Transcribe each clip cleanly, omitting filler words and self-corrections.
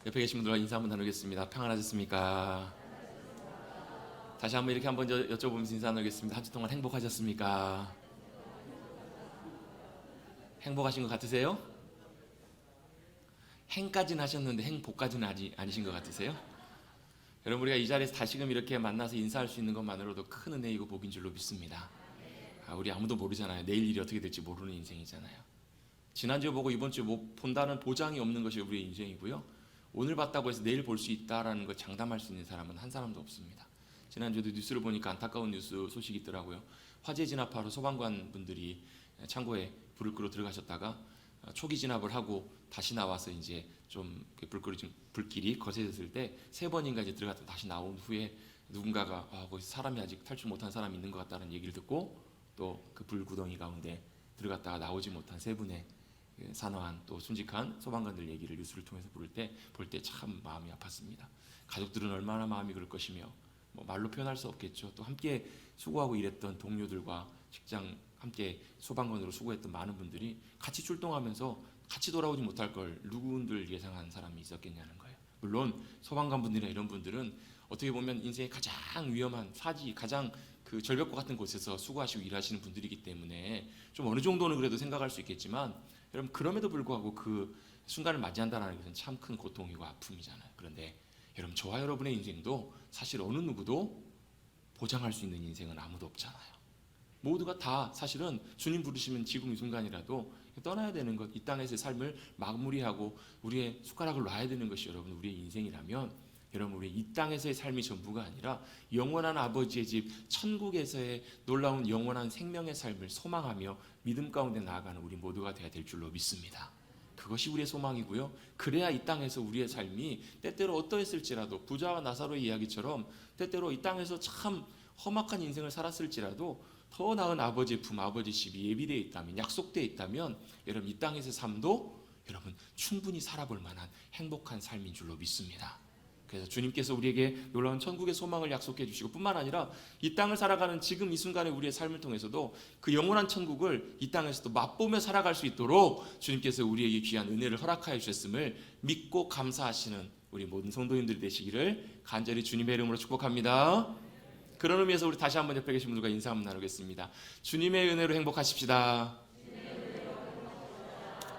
옆에 계신 분들과 인사 한번 나누겠습니다. 평안하셨습니까? 다시 한번 이렇게 한번 여쭤보면서 인사 나누겠습니다. 한 주 동안 행복하셨습니까? 행복하신 것 같으세요? 행까지는 하셨는데 행복까지는 아니신 것 같으세요? 여러분, 우리가 이 자리에서 다시금 이렇게 만나서 인사할 수 있는 것만으로도 큰 은혜이고 복인 줄로 믿습니다. 우리 아무도 모르잖아요. 내일 일이 어떻게 될지 모르는 인생이잖아요. 지난주에 보고 이번 주에 못 본다는 보장이 없는 것이 우리의 인생이고요. 오늘 봤다고 해서 내일 볼 수 있다라는 걸 장담할 수 있는 사람은 한 사람도 없습니다. 지난주에도 뉴스를 보니까 안타까운 뉴스 소식이 있더라고요. 화재 진압하러 소방관 분들이 창고에 불을 끄러 들어가셨다가 초기 진압을 하고 다시 나와서 이제 좀 불길이 거세졌을 때 3번인가 이제 들어갔다 다시 나온 후에 누군가가 거기서 사람이 아직 탈출 못한 사람이 있는 것 같다는 얘기를 듣고 또 그 불구덩이 가운데 들어갔다가 나오지 못한 3분의 산화한 또 순직한 소방관들 얘기를 뉴스를 통해서 볼 때 참 마음이 아팠습니다. 가족들은 얼마나 마음이 그럴 것이며 말로 표현할 수 없겠죠. 또 함께 수고하고 일했던 동료들과 직장 함께 소방관으로 수고했던 많은 분들이 같이 출동하면서 같이 돌아오지 못할 걸 누군들 예상한 사람이 있었겠냐는 거예요. 물론 소방관분들이나 이런 분들은 어떻게 보면 인생의 가장 위험한 사지, 가장 그 절벽과 같은 곳에서 수고하시고 일하시는 분들이기 때문에 좀 어느 정도는 그래도 생각할 수 있겠지만, 여러분 그럼에도 불구하고 그 순간을 맞이한다는 것은 참 큰 고통이고 아픔이잖아요. 그런데 여러분, 저와 여러분의 인생도 사실 어느 누구도 보장할 수 있는 인생은 아무도 없잖아요. 모두가 다 사실은 주님 부르시면 지금 이 순간이라도 떠나야 되는 것, 이 땅에서의 삶을 마무리하고 우리의 숟가락을 놔야 되는 것이 여러분 우리의 인생이라면, 여러분 우리 이 땅에서의 삶이 전부가 아니라 영원한 아버지의 집 천국에서의 놀라운 영원한 생명의 삶을 소망하며 믿음 가운데 나아가는 우리 모두가 되어야 될 줄로 믿습니다. 그것이 우리의 소망이고요. 그래야 이 땅에서 우리의 삶이 때때로 어떠했을지라도 부자와 나사로의 이야기처럼 때때로 이 땅에서 참 험악한 인생을 살았을지라도 더 나은 아버지의 품, 아버지 집이 예비되어 있다면, 약속되어 있다면 여러분 이 땅에서의 삶도 여러분 충분히 살아볼 만한 행복한 삶인 줄로 믿습니다. 그래서 주님께서 우리에게 놀라운 천국의 소망을 약속해 주시고 뿐만 아니라 이 땅을 살아가는 지금 이 순간의 우리의 삶을 통해서도 그 영원한 천국을 이 땅에서도 맛보며 살아갈 수 있도록 주님께서 우리에게 귀한 은혜를 허락하여 주셨음을 믿고 감사하시는 우리 모든 성도님들이 되시기를 간절히 주님의 이름으로 축복합니다. 그런 의미에서 우리 다시 한번 옆에 계신 분들과 인사 한번 나누겠습니다. 주님의 은혜로 행복하십시다.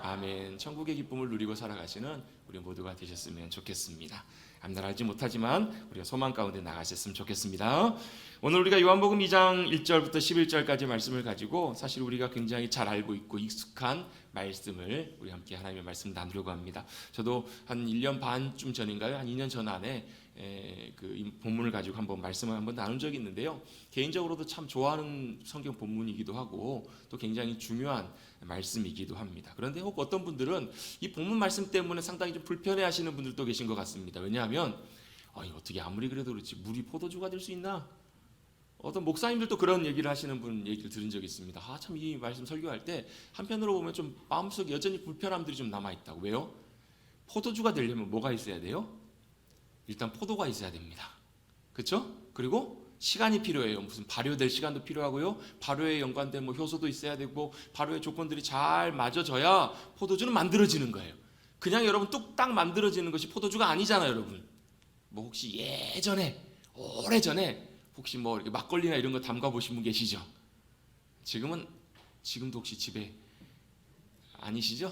아멘. 천국의 기쁨을 누리고 살아가시는 우리 모두가 되셨으면 좋겠습니다. 앞날 알지 못하지만 우리가 소망 가운데 나가셨으면 좋겠습니다. 오늘 우리가 요한복음 2장 1절부터 11절까지 말씀을 가지고 사실 우리가 굉장히 잘 알고 있고 익숙한 말씀을 우리 함께 하나님의 말씀 나누려고 합니다. 저도 한 1년 반쯤 전인가요? 한 2년 전 안에 이 본문을 가지고 말씀을 한번 나눈 적이 있는데요. 개인적으로도 참 좋아하는 성경 본문이기도 하고 또 굉장히 중요한 말씀이기도 합니다. 그런데 혹 어떤 분들은 이 본문 말씀 때문에 상당히 좀 불편해하시는 분들도 계신 것 같습니다. 왜냐하면 어떻게 아무리 그래도 그렇지 물이 포도주가 될 수 있나? 어떤 목사님들도 그런 얘기를 하시는 분 얘기를 들은 적이 있습니다. 참 이 말씀 설교할 때 한편으로 보면 좀 마음속에 여전히 불편함들이 좀 남아있다고. 왜요? 포도주가 되려면 뭐가 있어야 돼요? 일단 포도가 있어야 됩니다. 그렇죠? 그리고 시간이 필요해요. 무슨 발효될 시간도 필요하고요. 발효에 연관된 효소도 있어야 되고 발효의 조건들이 잘 맞아져야 포도주는 만들어지는 거예요. 그냥 여러분 뚝딱 만들어지는 것이 포도주가 아니잖아요, 여러분. 혹시 예전에 오래전에 혹시 이렇게 막걸리나 이런 거 담가 보신 분 계시죠? 지금도 혹시 집에 아니시죠?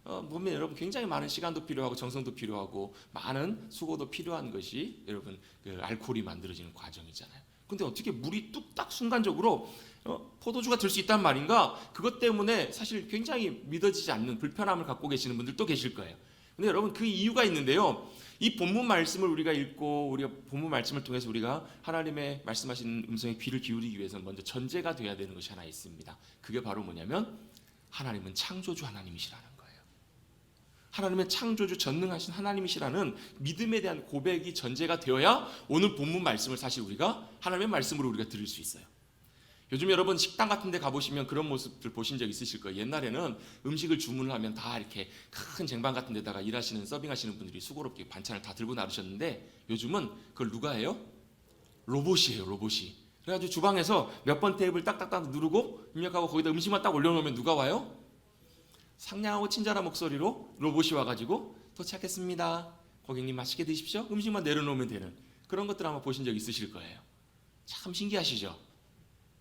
보면 여러분 굉장히 많은 시간도 필요하고 정성도 필요하고 많은 수고도 필요한 것이 여러분 그 알코올이 만들어지는 과정이잖아요. 근데 어떻게 물이 뚝딱 순간적으로 포도주가 될 수 있단 말인가? 그것 때문에 사실 굉장히 믿어지지 않는 불편함을 갖고 계시는 분들도 계실 거예요. 근데 여러분 그 이유가 있는데요. 이 본문 말씀을 우리가 읽고 우리가 본문 말씀을 통해서 우리가 하나님의 말씀하신 음성에 귀를 기울이기 위해서는 먼저 전제가 되어야 되는 것이 하나 있습니다. 그게 바로 뭐냐면 하나님은 창조주 하나님이시라는 거예요. 하나님은 창조주 전능하신 하나님이시라는 믿음에 대한 고백이 전제가 되어야 오늘 본문 말씀을 사실 우리가 하나님의 말씀으로 우리가 들을 수 있어요. 요즘 여러분 식당 같은 데 가보시면 그런 모습들 보신 적 있으실 거예요. 옛날에는 음식을 주문을 하면 다 이렇게 큰 쟁반 같은 데다가 일하시는 서빙하시는 분들이 수고롭게 반찬을 다 들고 나르셨는데 요즘은 그걸 누가 해요? 로봇이에요. 로봇이. 그래가지고 주방에서 몇 번 테이블 딱딱딱 누르고 입력하고 거기다 음식만 딱 올려놓으면 누가 와요? 상냥하고 친절한 목소리로 로봇이 와가지고 도착했습니다. 고객님 맛있게 드십시오. 음식만 내려놓으면 되는 그런 것들 아마 보신 적 있으실 거예요. 참 신기하시죠?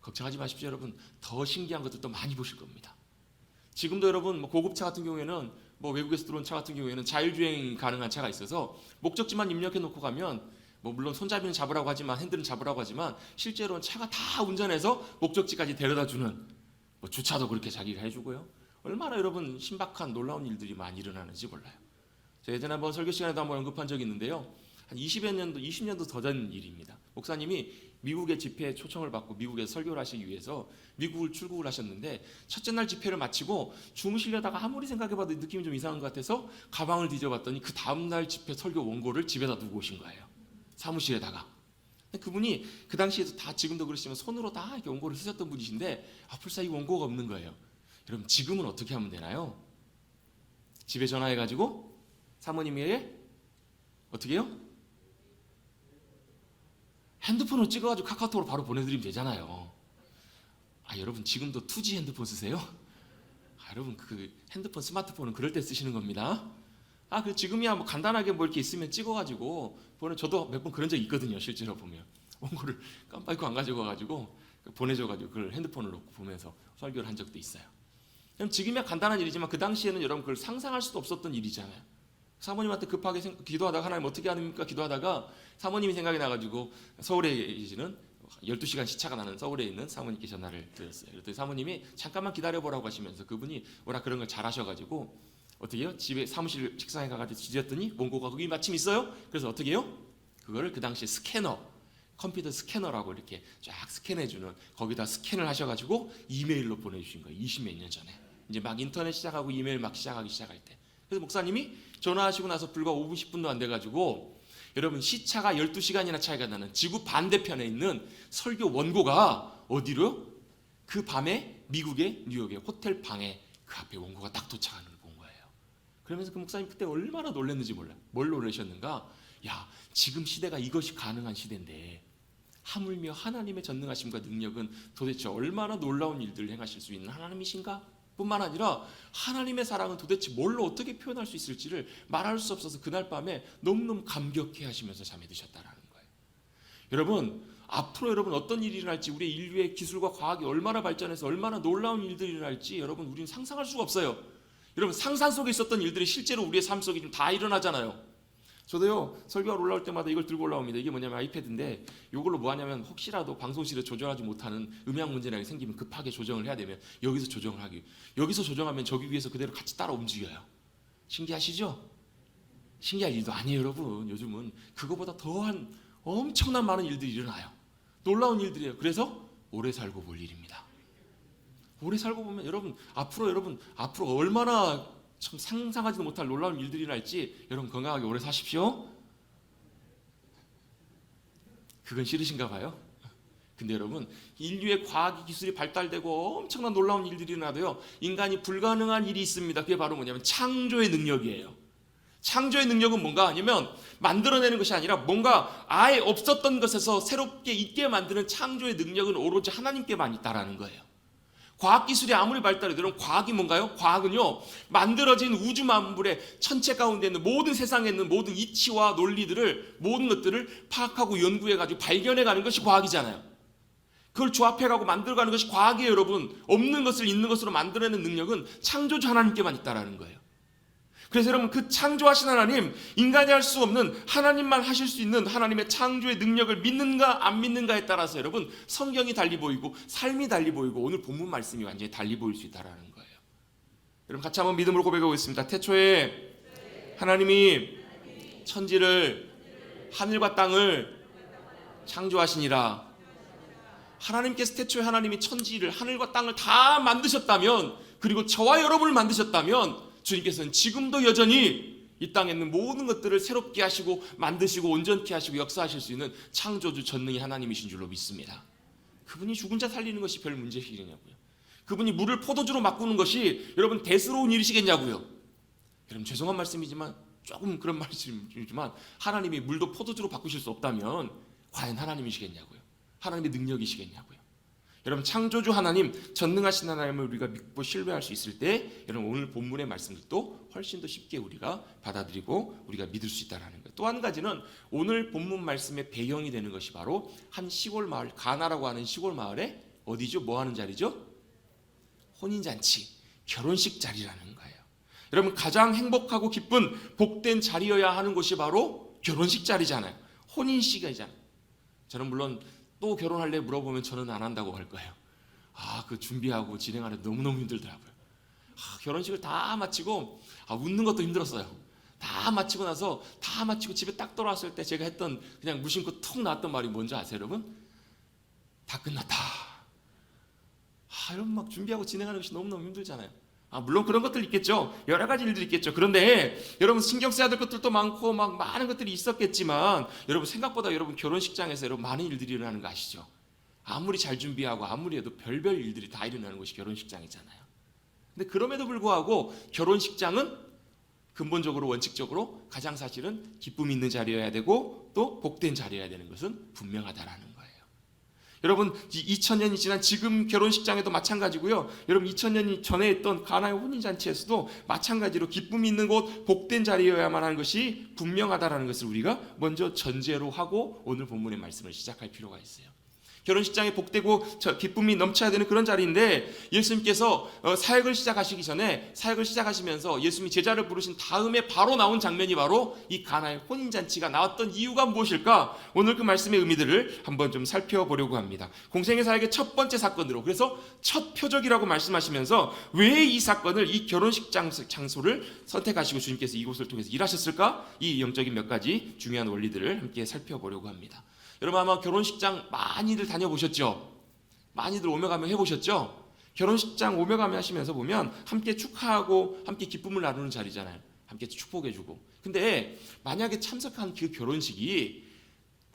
걱정하지 마십시오, 여러분. 더 신기한 것들도 많이 보실 겁니다. 지금도 여러분 고급차 같은 경우에는 외국에서 들어온 차 같은 경우에는 자율주행 가능한 차가 있어서 목적지만 입력해 놓고 가면 물론 손잡이는 잡으라고 하지만 핸들은 잡으라고 하지만 실제로는 차가 다 운전해서 목적지까지 데려다 주는 주차도 그렇게 자기가 해주고요. 얼마나 여러분 신박한 놀라운 일들이 많이 일어나는지 몰라요. 제가 예전에 한번 설교 시간에도 한번 언급한 적이 있는데요. 한 20년도 더 된 일입니다. 목사님이 미국의 집회에 초청을 받고 미국에서 설교를 하시기 위해서 미국을 출국을 하셨는데 첫째 날 집회를 마치고 주무시려다가 아무리 생각해봐도 느낌이 좀 이상한 것 같아서 가방을 뒤져봤더니 그 다음날 집회 설교 원고를 집에다 두고 오신 거예요. 사무실에다가. 그분이 그 당시에도 다 지금도 그러시지만 손으로 다 이렇게 원고를 쓰셨던 분이신데 불사 이 원고가 없는 거예요. 여러분 지금은 어떻게 하면 되나요? 집에 전화해가지고 사모님에게 어떻게 해요? 핸드폰으로 찍어가지고 카카오톡으로 바로 보내드리면 되잖아요. 여러분 지금도 2G 핸드폰 쓰세요? 여러분 그 핸드폰 스마트폰은 그럴 때 쓰시는 겁니다. 그 지금이야 간단하게 이렇게 있으면 찍어가지고 저도 몇 번 그런 적 있거든요. 실제로 보면 원고를 깜빡이고 안 가지고 와가지고 보내줘가지고 그걸 핸드폰을 놓고 보면서 설교를 한 적도 있어요. 그럼 지금이야 간단한 일이지만 그 당시에는 여러분 그걸 상상할 수도 없었던 일이잖아요. 사모님한테 급하게 기도하다가 하나님 어떻게 하십니까? 기도하다가 사모님이 생각이 나가지고 서울에 계시는 12시간 시차가 나는 서울에 있는 사모님께 전화를 드렸어요. 그랬더니 사모님이 잠깐만 기다려보라고 하시면서 그분이 워낙 그런 걸 잘하셔가지고 어떻게 해요? 집에 사무실 책상에 가가지고 뒤졌더니 원고가 거기 마침 있어요. 그래서 어떻게 해요? 그거를 그 당시에 컴퓨터 스캐너라고 이렇게 쫙 스캔해주는 거기다 스캔을 하셔가지고 이메일로 보내주신 거예요. 20몇 년 전에 이제 막 인터넷 시작하고 이메일 막 시작하기 시작할 때. 그래서 목사님이 전화하시고 나서 불과 5분 10분도 안 돼가지고 여러분 시차가 12시간이나 차이가 나는 지구 반대편에 있는 설교 원고가 어디로? 그 밤에 미국의 뉴욕의 호텔 방에 그 앞에 원고가 딱 도착하는 걸 본 거예요. 그러면서 그 목사님 그때 얼마나 놀랐는지 몰라요. 뭘 놀라셨는가? 지금 시대가 이것이 가능한 시대인데 하물며 하나님의 전능하심과 능력은 도대체 얼마나 놀라운 일들을 행하실 수 있는 하나님이신가? 뿐만 아니라 하나님의 사랑은 도대체 뭘로 어떻게 표현할 수 있을지를 말할 수 없어서 그날 밤에 너무너무 감격해 하시면서 잠에 드셨다라는 거예요. 여러분 앞으로 여러분 어떤 일이 일어날지 우리 인류의 기술과 과학이 얼마나 발전해서 얼마나 놀라운 일들이 일어날지 여러분 우리는 상상할 수가 없어요. 여러분 상상 속에 있었던 일들이 실제로 우리의 삶 속에 좀 다 일어나잖아요. 저도요 설교가 올라올 때마다 이걸 들고 올라옵니다. 이게 뭐냐면 아이패드인데 이걸로 뭐 하냐면 혹시라도 방송실에 조절하지 못하는 음향 문제나 생기면 급하게 조정을 해야 되면 여기서 조정을 하기. 여기서 조정하면 저기 위에서 그대로 같이 따라 움직여요. 신기하시죠? 신기할 일도 아니에요 여러분. 요즘은 그거보다 더한 엄청난 많은 일들이 일어나요. 놀라운 일들이에요. 그래서 오래 살고 볼 일입니다. 오래 살고 보면 여러분 앞으로 얼마나 참 상상하지도 못할 놀라운 일들이 날지 여러분 건강하게 오래 사십시오. 그건 싫으신가 봐요. 근데 여러분 인류의 과학 기술이 발달되고 엄청난 놀라운 일들이 일어나도요 인간이 불가능한 일이 있습니다. 그게 바로 뭐냐면 창조의 능력이에요. 창조의 능력은 뭔가 아니면 만들어내는 것이 아니라 뭔가 아예 없었던 것에서 새롭게 있게 만드는 창조의 능력은 오로지 하나님께만 있다라는 거예요. 과학기술이 아무리 발달해도 여러분 과학이 뭔가요? 과학은요 만들어진 우주 만물의 천체 가운데 있는 모든 세상에 있는 모든 이치와 논리들을 모든 것들을 파악하고 연구해가지고 발견해가는 것이 과학이잖아요. 그걸 조합해가고 만들어가는 것이 과학이에요 여러분. 없는 것을 있는 것으로 만들어내는 능력은 창조주 하나님께만 있다라는 거예요. 그래서 여러분 그 창조하신 하나님, 인간이 할 수 없는 하나님만 하실 수 있는 하나님의 창조의 능력을 믿는가 안 믿는가에 따라서 여러분 성경이 달리 보이고 삶이 달리 보이고 오늘 본문 말씀이 완전히 달리 보일 수 있다라는 거예요. 여러분 같이 한번 믿음으로 고백해 보겠습니다. 태초에 하나님이 천지를 하늘과 땅을 창조하시니라. 하나님께서 태초에 하나님이 천지를 하늘과 땅을 다 만드셨다면 그리고 저와 여러분을 만드셨다면 주님께서는 지금도 여전히 이 땅에 있는 모든 것들을 새롭게 하시고 만드시고 온전케 하시고 역사하실 수 있는 창조주 전능의 하나님이신 줄로 믿습니다. 그분이 죽은 자 살리는 것이 별 문제시겠냐고요. 그분이 물을 포도주로 바꾸는 것이 여러분 대수로운 일이시겠냐고요. 여러분 죄송한 말씀이지만 조금 그런 말씀이지만 하나님이 물도 포도주로 바꾸실 수 없다면 과연 하나님이시겠냐고요. 하나님의 능력이시겠냐고요. 여러분 창조주 하나님, 전능하신 하나님을 우리가 믿고 신뢰할 수 있을 때 여러분 오늘 본문의 말씀들도 훨씬 더 쉽게 우리가 받아들이고 우리가 믿을 수 있다는 거예요. 또 한 가지는 오늘 본문 말씀의 배경이 되는 것이 바로 한 시골 마을, 가나라고 하는 시골 마을에 어디죠? 뭐 하는 자리죠? 혼인잔치, 결혼식 자리라는 거예요. 여러분 가장 행복하고 기쁜 복된 자리여야 하는 곳이 바로 결혼식 자리잖아요. 혼인식이잖아요. 저는 물론 또 결혼할래 물어보면 저는 안 한다고 할 거예요. 그 준비하고 진행하는 너무너무 힘들더라고요. 결혼식을 다 마치고 웃는 것도 힘들었어요. 다 마치고 나서 다 마치고 집에 딱 돌아왔을 때 제가 했던 그냥 무심코 툭 나왔던 말이 뭔지 아세요, 여러분? 다 끝났다. 여러분 막 준비하고 진행하는 것이 너무너무 힘들잖아요. 물론 그런 것들 있겠죠. 여러 가지 일들이 있겠죠. 그런데 여러분 신경 써야 될 것들도 많고 막 많은 것들이 있었겠지만 여러분 생각보다 여러분 결혼식장에서 여러분 많은 일들이 일어나는 거 아시죠? 아무리 잘 준비하고 아무리 해도 별별 일들이 다 일어나는 것이 결혼식장이잖아요. 근데 그럼에도 불구하고 결혼식장은 근본적으로 원칙적으로 가장 사실은 기쁨 있는 자리여야 되고 또 복된 자리여야 되는 것은 분명하다라는 거예요. 여러분 2000년이 지난 지금 결혼식장에도 마찬가지고요. 여러분 2000년이 전에 했던 가나의 혼인잔치에서도 마찬가지로 기쁨이 있는 곳 복된 자리여야만 하는 것이 분명하다라는 것을 우리가 먼저 전제로 하고 오늘 본문의 말씀을 시작할 필요가 있어요. 결혼식장에 복되고 기쁨이 넘쳐야 되는 그런 자리인데 예수님께서 사역을 시작하시기 전에 사역을 시작하시면서 예수님이 제자를 부르신 다음에 바로 나온 장면이 바로 이 가나의 혼인잔치가 나왔던 이유가 무엇일까? 오늘 그 말씀의 의미들을 한번 좀 살펴보려고 합니다. 공생의 사역의 첫 번째 사건으로, 그래서 첫 표적이라고 말씀하시면서 왜 이 사건을, 이 결혼식 장소를 선택하시고 주님께서 이곳을 통해서 일하셨을까? 이 영적인 몇 가지 중요한 원리들을 함께 살펴보려고 합니다. 여러분 아마 결혼식장 많이들 다녀보셨죠? 많이들 오며 가며 해보셨죠? 결혼식장 오며 가며 하시면서 보면 함께 축하하고 함께 기쁨을 나누는 자리잖아요. 함께 축복해주고. 근데 만약에 참석한 그 결혼식이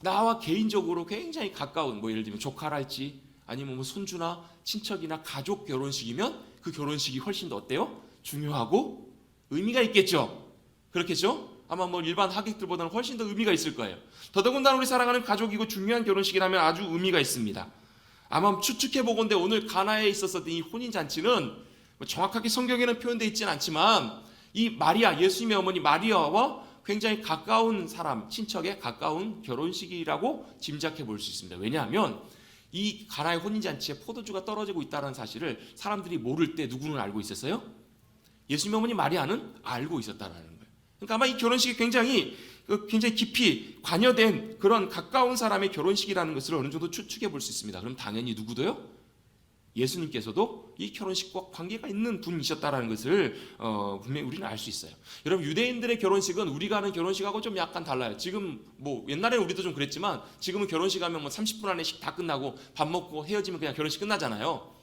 나와 개인적으로 굉장히 가까운 예를 들면 조카랄지 아니면 손주나 친척이나 가족 결혼식이면 그 결혼식이 훨씬 더 어때요? 중요하고 의미가 있겠죠? 그렇겠죠? 아마 일반 하객들보다는 훨씬 더 의미가 있을 거예요. 더더군다나 우리 사랑하는 가족이고 중요한 결혼식이라면 아주 의미가 있습니다. 아마 추측해보건대 오늘 가나에 있었던 이 혼인잔치는 정확하게 성경에는 표현되어 있지는 않지만 이 마리아, 예수님의 어머니 마리아와 굉장히 가까운 사람, 친척에 가까운 결혼식이라고 짐작해 볼 수 있습니다. 왜냐하면 이 가나의 혼인잔치에 포도주가 떨어지고 있다는 사실을 사람들이 모를 때 누구는 알고 있었어요? 예수님의 어머니 마리아는 알고 있었다는 거예요. 그러니까 아마 이 결혼식이 굉장히 깊이 관여된 그런 가까운 사람의 결혼식이라는 것을 어느 정도 추측해 볼 수 있습니다. 그럼 당연히 누구도요? 예수님께서도 이 결혼식과 관계가 있는 분이셨다는 것을 분명히 우리는 알 수 있어요. 여러분 유대인들의 결혼식은 우리가 하는 결혼식하고 좀 약간 달라요. 지금 옛날에 우리도 좀 그랬지만 지금은 결혼식 하면 30분 안에 다 끝나고 밥 먹고 헤어지면 그냥 결혼식 끝나잖아요.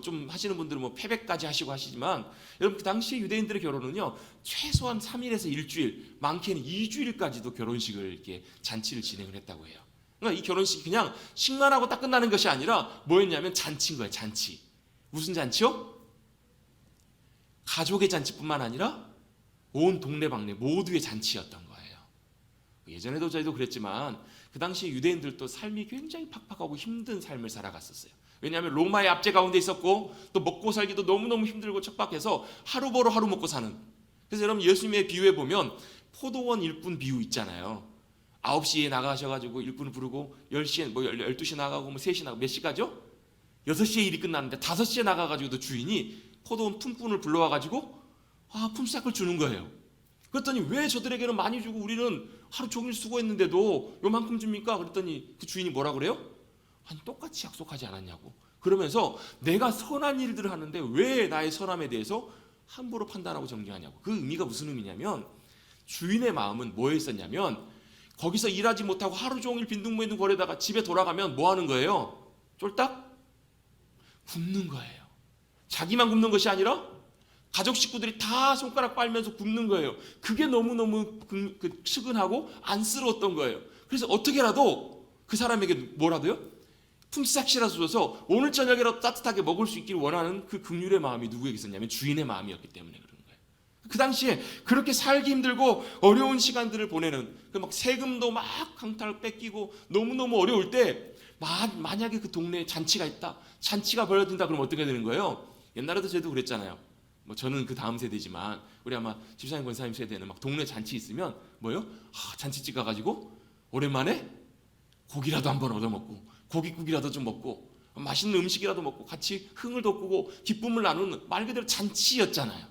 좀 하시는 분들은 패배까지 하시고 하시지만 여러분 그 당시에 유대인들의 결혼은요 최소한 3일에서 일주일, 많게는 2주일까지도 결혼식을 이렇게 잔치를 진행을 했다고 해요. 그러니까 이 결혼식이 그냥 식만하고 딱 끝나는 것이 아니라 뭐였냐면 잔치인 거예요. 잔치. 무슨 잔치요? 가족의 잔치뿐만 아니라 온 동네방네 모두의 잔치였던 거예요. 예전에도 저희도 그랬지만 그 당시에 유대인들도 삶이 굉장히 팍팍하고 힘든 삶을 살아갔었어요. 왜냐하면 로마의 압제 가운데 있었고 또 먹고 살기도 너무너무 힘들고 척박해서 하루 벌어 하루 먹고 사는. 그래서 여러분 예수님의 비유에 보면 포도원 일꾼 비유 있잖아요. 9시에 나가셔가지고 일꾼을 부르고 10시에 12시에 나가고 3시에 나가고 몇 시까지요? 6시에 일이 끝났는데 5시에 나가가지고 주인이 포도원 품꾼을 불러와가지고 품삯을 주는 거예요. 그랬더니 왜 저들에게는 많이 주고 우리는 하루 종일 수고했는데도 요만큼 줍니까? 그랬더니 그 주인이 뭐라 그래요? 똑같이 약속하지 않았냐고. 그러면서 내가 선한 일들을 하는데 왜 나의 선함에 대해서 함부로 판단하고 정죄하냐고. 그 의미가 무슨 의미냐면 주인의 마음은 뭐에 있었냐면 거기서 일하지 못하고 하루 종일 빈둥빈둥 거리다가 집에 돌아가면 뭐 하는 거예요? 쫄딱? 굶는 거예요. 자기만 굶는 것이 아니라 가족 식구들이 다 손가락 빨면서 굶는 거예요. 그게 너무너무 측은하고 안쓰러웠던 거예요. 그래서 어떻게라도 그 사람에게 뭐라도요? 품삯이라도 줘서 오늘 저녁이라도 따뜻하게 먹을 수 있기를 원하는 그 긍휼의 마음이 누구에게 있었냐면 주인의 마음이었기 때문에 그런 거예요. 그 당시에 그렇게 살기 힘들고 어려운 시간들을 보내는 세금도 막 강탈 뺏기고 너무너무 어려울 때 만약에 그 동네에 잔치가 있다, 잔치가 벌어진다, 그러면 어떻게 되는 거예요? 옛날에도 저도 그랬잖아요. 뭐 저는 그 다음 세대지만 우리 아마 집사님 권사님 세대는 막 동네 잔치 있으면 뭐요? 잔치집 가가지고 오랜만에 고기라도 한번 얻어먹고 고깃국이라도 좀 먹고 맛있는 음식이라도 먹고 같이 흥을 돋구고 기쁨을 나누는 말 그대로 잔치였잖아요.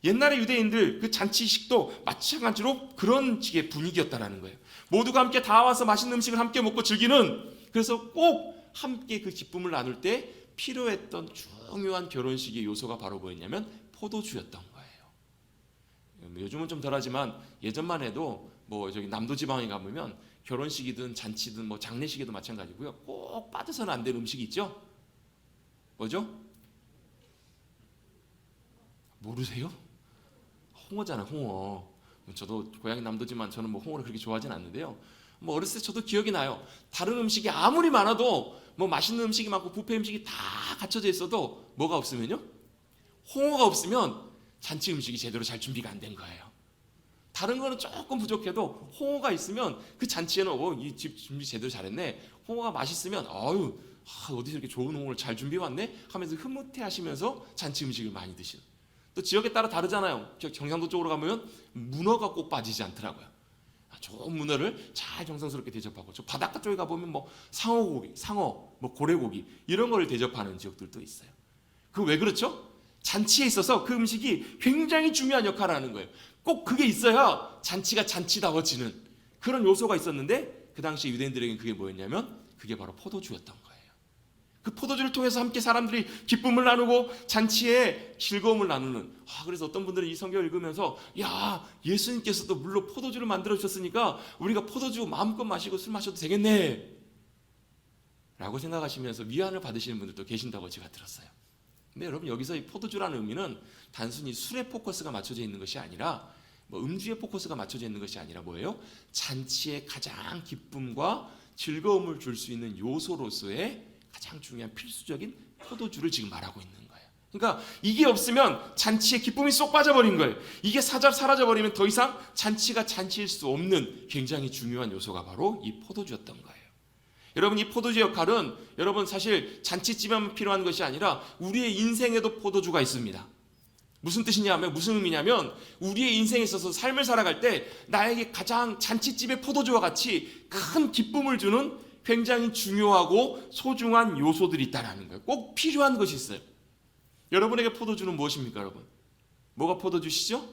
옛날의 유대인들 그 잔치식도 마찬가지로 그런 식의 분위기였다라는 거예요. 모두가 함께 다 와서 맛있는 음식을 함께 먹고 즐기는, 그래서 꼭 함께 그 기쁨을 나눌 때 필요했던 중요한 결혼식의 요소가 바로 뭐였냐면 포도주였던 거예요. 요즘은 좀 덜하지만 예전만 해도 뭐 저기 남도 지방에 가보면 결혼식이든 잔치든 뭐 장례식에도 마찬가지고요. 꼭 빠져서는 안 되는 음식이 있죠. 뭐죠? 모르세요? 홍어잖아요, 홍어. 저도 고향이 남도지만 저는 뭐 홍어를 그렇게 좋아하진 않는데요. 뭐 어렸을 때 저도 기억이 나요. 다른 음식이 아무리 많아도 뭐 맛있는 음식이 많고 뷔페 음식이 다 갖춰져 있어도 뭐가 없으면요? 홍어가 없으면 잔치 음식이 제대로 잘 준비가 안 된 거예요. 다른 거는 조금 부족해도 홍어가 있으면 그 잔치에는 이 집 준비 제대로 잘했네. 홍어가 맛있으면 어디서 이렇게 좋은 홍어를 잘 준비해 왔네 하면서 흐뭇해 하시면서 잔치 음식을 많이 드시는. 또 지역에 따라 다르잖아요. 경상도 쪽으로 가면 문어가 꼭 빠지지 않더라고요. 좋은 문어를 잘 정성스럽게 대접하고, 저 바닷가 쪽에 가보면 뭐 상어고기, 상어, 뭐 고래고기 이런 걸 대접하는 지역들도 있어요. 그 왜 그렇죠? 잔치에 있어서 그 음식이 굉장히 중요한 역할을 하는 거예요. 꼭 그게 있어야 잔치가 잔치다워지는 그런 요소가 있었는데, 그 당시 유대인들에게는 그게 뭐였냐면 그게 바로 포도주였던 거예요. 그 포도주를 통해서 함께 사람들이 기쁨을 나누고 잔치에 즐거움을 나누는. 그래서 어떤 분들은 이 성경을 읽으면서 예수님께서도 물로 포도주를 만들어 주셨으니까 우리가 포도주 마음껏 마시고 술 마셔도 되겠네 라고 생각하시면서 위안을 받으시는 분들도 계신다고 제가 들었어요. 근데 여러분, 여기서 이 포도주라는 의미는 단순히 술에 포커스가 맞춰져 있는 것이 아니라, 뭐 음주에 포커스가 맞춰져 있는 것이 아니라 뭐예요? 잔치의 가장 기쁨과 즐거움을 줄 수 있는 요소로서의 가장 중요한 필수적인 포도주를 지금 말하고 있는 거예요. 그러니까 이게 없으면 잔치의 기쁨이 쏙 빠져버린 거예요. 이게 사라져버리면 더 이상 잔치가 잔치일 수 없는 굉장히 중요한 요소가 바로 이 포도주였던 거예요. 여러분, 이 포도주 역할은 여러분 사실 잔치집에만 필요한 것이 아니라 우리의 인생에도 포도주가 있습니다. 무슨 뜻이냐면, 무슨 의미냐면, 우리의 인생에 있어서 삶을 살아갈 때 나에게 가장 잔치집의 포도주와 같이 큰 기쁨을 주는 굉장히 중요하고 소중한 요소들이 있다는 거예요. 꼭 필요한 것이 있어요. 여러분에게 포도주는 무엇입니까, 여러분? 뭐가 포도주시죠?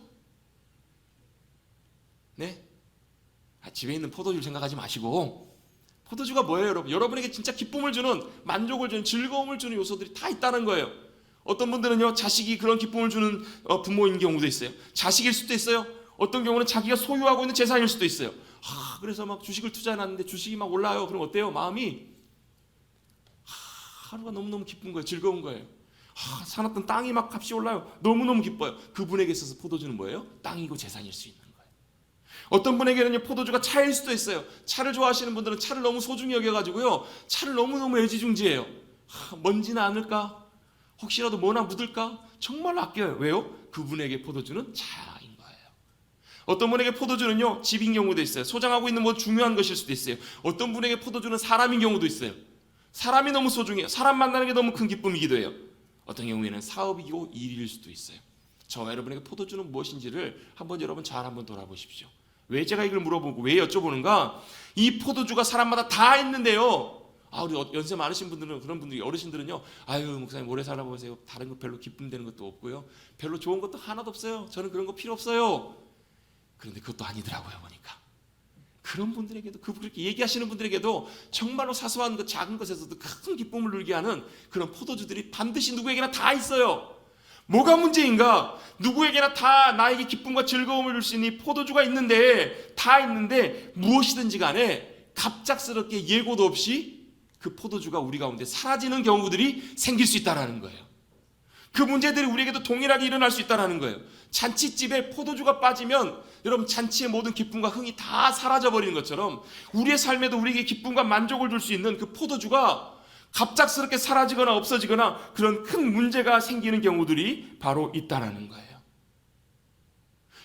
네? 집에 있는 포도주를 생각하지 마시고, 포도주가 뭐예요, 여러분? 여러분에게 진짜 기쁨을 주는, 만족을 주는, 즐거움을 주는 요소들이 다 있다는 거예요. 어떤 분들은요, 자식이 그런 기쁨을 주는 부모인 경우도 있어요. 자식일 수도 있어요. 어떤 경우는 자기가 소유하고 있는 재산일 수도 있어요. 그래서 막 주식을 투자해놨는데 주식이 막 올라요. 그럼 어때요? 마음이 하루가 너무너무 기쁜 거예요. 즐거운 거예요. 사놨던 땅이 막 값이 올라요. 너무너무 기뻐요. 그분에게 있어서 포도주는 뭐예요? 땅이고 재산일 수 있는 거예요. 어떤 분에게는 포도주가 차일 수도 있어요. 차를 좋아하시는 분들은 차를 너무 소중히 여겨가지고요, 차를 너무너무 애지중지해요. 먼지는 않을까? 혹시라도 뭐나 묻을까? 정말 아껴요. 왜요? 그분에게 포도주는 차인 거예요. 어떤 분에게 포도주는요, 집인 경우도 있어요. 소장하고 있는 뭐 중요한 것일 수도 있어요. 어떤 분에게 포도주는 사람인 경우도 있어요. 사람이 너무 소중해요. 사람 만나는 게 너무 큰 기쁨이기도 해요. 어떤 경우에는 사업이고 일일 수도 있어요. 저와 여러분에게 포도주는 무엇인지를 한번 여러분 잘 한번 돌아보십시오. 왜 제가 이걸 물어보고 왜 여쭤보는가? 이 포도주가 사람마다 다 있는데요, 우리 연세 많으신 분들은, 그런 분들이, 어르신들은요, 목사님 오래 살아보세요. 다른 거 별로 기쁨되는 것도 없고요, 별로 좋은 것도 하나도 없어요. 저는 그런 거 필요 없어요. 그런데 그것도 아니더라고요, 보니까. 그런 분들에게도, 그렇게 얘기하시는 분들에게도 정말로 사소한 것, 작은 것에서도 큰 기쁨을 누리게 하는 그런 포도주들이 반드시 누구에게나 다 있어요. 뭐가 문제인가? 누구에게나 다 나에게 기쁨과 즐거움을 줄 수 있는 이 포도주가 있는데, 다 있는데 무엇이든지 간에 갑작스럽게 예고도 없이 그 포도주가 우리 가운데 사라지는 경우들이 생길 수 있다는 거예요. 그 문제들이 우리에게도 동일하게 일어날 수 있다는 거예요. 잔치집에 포도주가 빠지면 여러분, 잔치의 모든 기쁨과 흥이 다 사라져버리는 것처럼 우리의 삶에도 우리에게 기쁨과 만족을 줄 수 있는 그 포도주가 갑작스럽게 사라지거나 없어지거나 그런 큰 문제가 생기는 경우들이 바로 있다는 거예요.